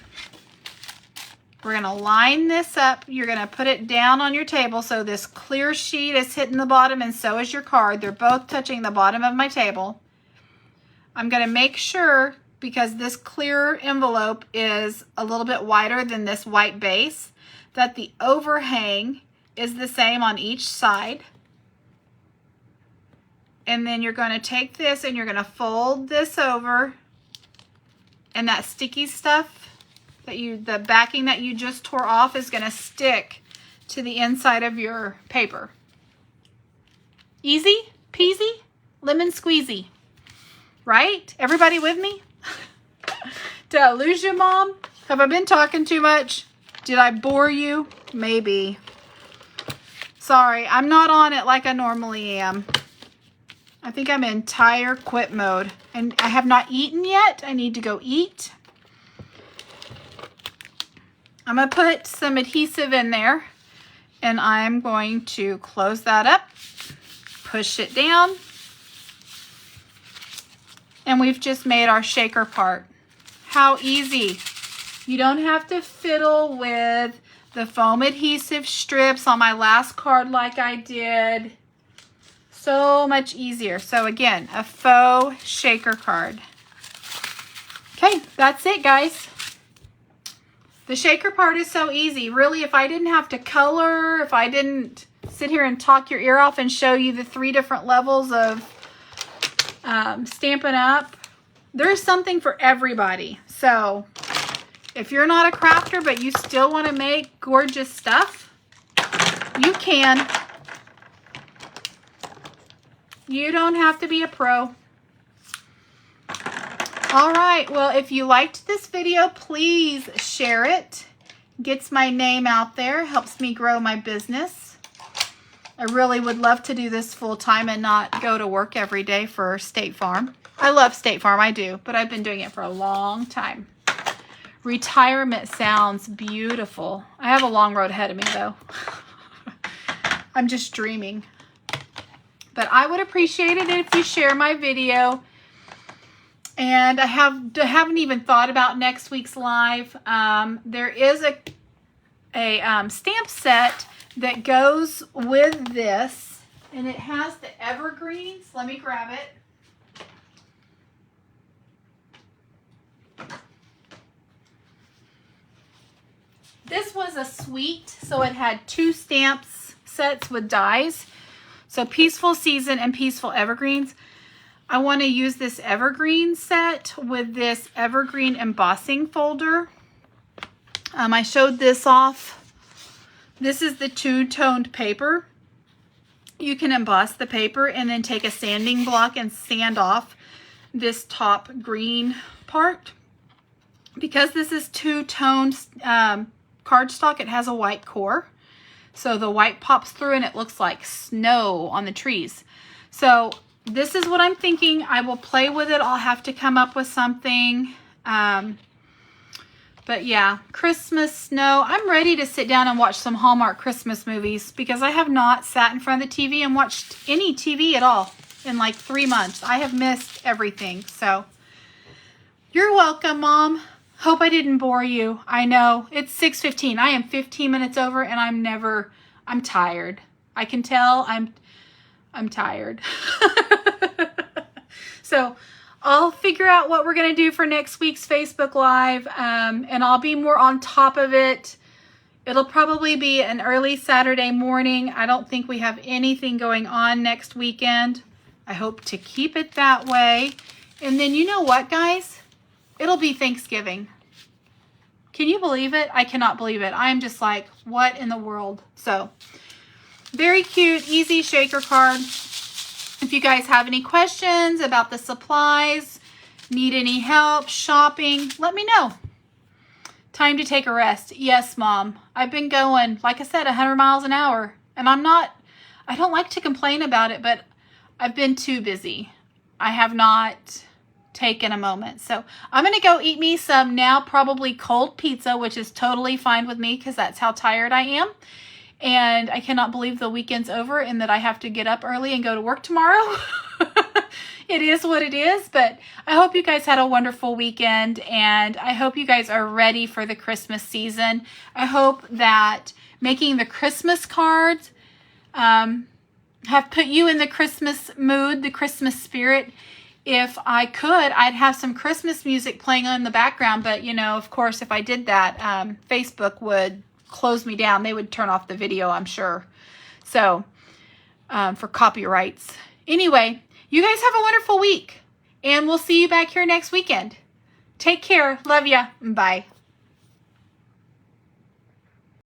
We're going to line this up. You're going to put it down on your table so this clear sheet is hitting the bottom and so is your card. They're both touching the bottom of my table. I'm going to make sure, because this clear envelope is a little bit wider than this white base, that the overhang is the same on each side. And then you're going to take this and you're going to fold this over, and that sticky stuff that the backing that you just tore off is going to stick to the inside of your paper. Easy peasy, lemon squeezy, right? Everybody with me? Did I lose you, Mom? Have I been talking too much? Did I bore you? Maybe. Sorry, I'm not on it like I normally am. I think I'm in tire quit mode. And I have not eaten yet. I need to go eat. I'm going to put some adhesive in there. And I'm going to close that up. Push it down. And we've just made our shaker part. How easy. You don't have to fiddle with the foam adhesive strips on my last card like I did. So much easier. So again, a faux shaker card. Okay, that's it, guys. The shaker part is so easy. Really, if I didn't have to color, if I didn't sit here and talk your ear off and show you the 3 different levels of Stampin' Up, there's something for everybody. So if you're not a crafter but you still want to make gorgeous stuff, you can. You don't have to be a pro. All right, well, if you liked this video, please share it. Gets my name out there, helps me grow my business. I really would love to do this full time and not go to work every day for State Farm. I love State Farm, I do, but I've been doing it for a long time. Retirement sounds beautiful. I have a long road ahead of me, though. I'm just dreaming. But I would appreciate it if you share my video. And I haven't even thought about next week's live. There is a stamp set that goes with this. And it has the evergreens. Let me grab it. This was a suite, so it had 2 stamps sets with dies. So Peaceful Season and Peaceful Evergreens. I want to use this evergreen set with this evergreen embossing folder. I showed this off. This is the 2-toned paper. You can emboss the paper and then take a sanding block and sand off this top green part. Because this is 2-toned cardstock, it has a white core. So the white pops through and it looks like snow on the trees. So this is what I'm thinking. I will play with it. I'll have to come up with something. But yeah, Christmas snow. I'm ready to sit down and watch some Hallmark Christmas movies because I have not sat in front of the TV and watched any TV at all in like 3 months. I have missed everything. So you're welcome, Mom. Hope I didn't bore you. I know it's 6:15. I am 15 minutes over and I'm tired. I can tell I'm tired. So I'll figure out what we're going to do for next week's Facebook Live, and I'll be more on top of it. It'll probably be an early Saturday morning. I don't think we have anything going on next weekend. I hope to keep it that way. And then you know what, guys? It'll be Thanksgiving. Can you believe it? I cannot believe it. I'm just like, what in the world? So, very cute, easy shaker card. If you guys have any questions about the supplies, need any help shopping, let me know. Time to take a rest. Yes, Mom. I've been going, like I said, 100 miles an hour. And I don't like to complain about it, but I've been too busy. I have not taken a moment. So I'm going to go eat me some now probably cold pizza, which is totally fine with me because that's how tired I am. And I cannot believe the weekend's over and that I have to get up early and go to work tomorrow. It is what it is, but I hope you guys had a wonderful weekend, and I hope you guys are ready for the Christmas season. I hope that making the Christmas cards have put you in the Christmas mood, the Christmas spirit. If I could, I'd have some Christmas music playing on in the background, but you know, of course, if I did that, Facebook would close me down. They would turn off the video, I'm sure. So, for copyrights. Anyway, you guys have a wonderful week, and we'll see you back here next weekend. Take care. Love ya. Bye.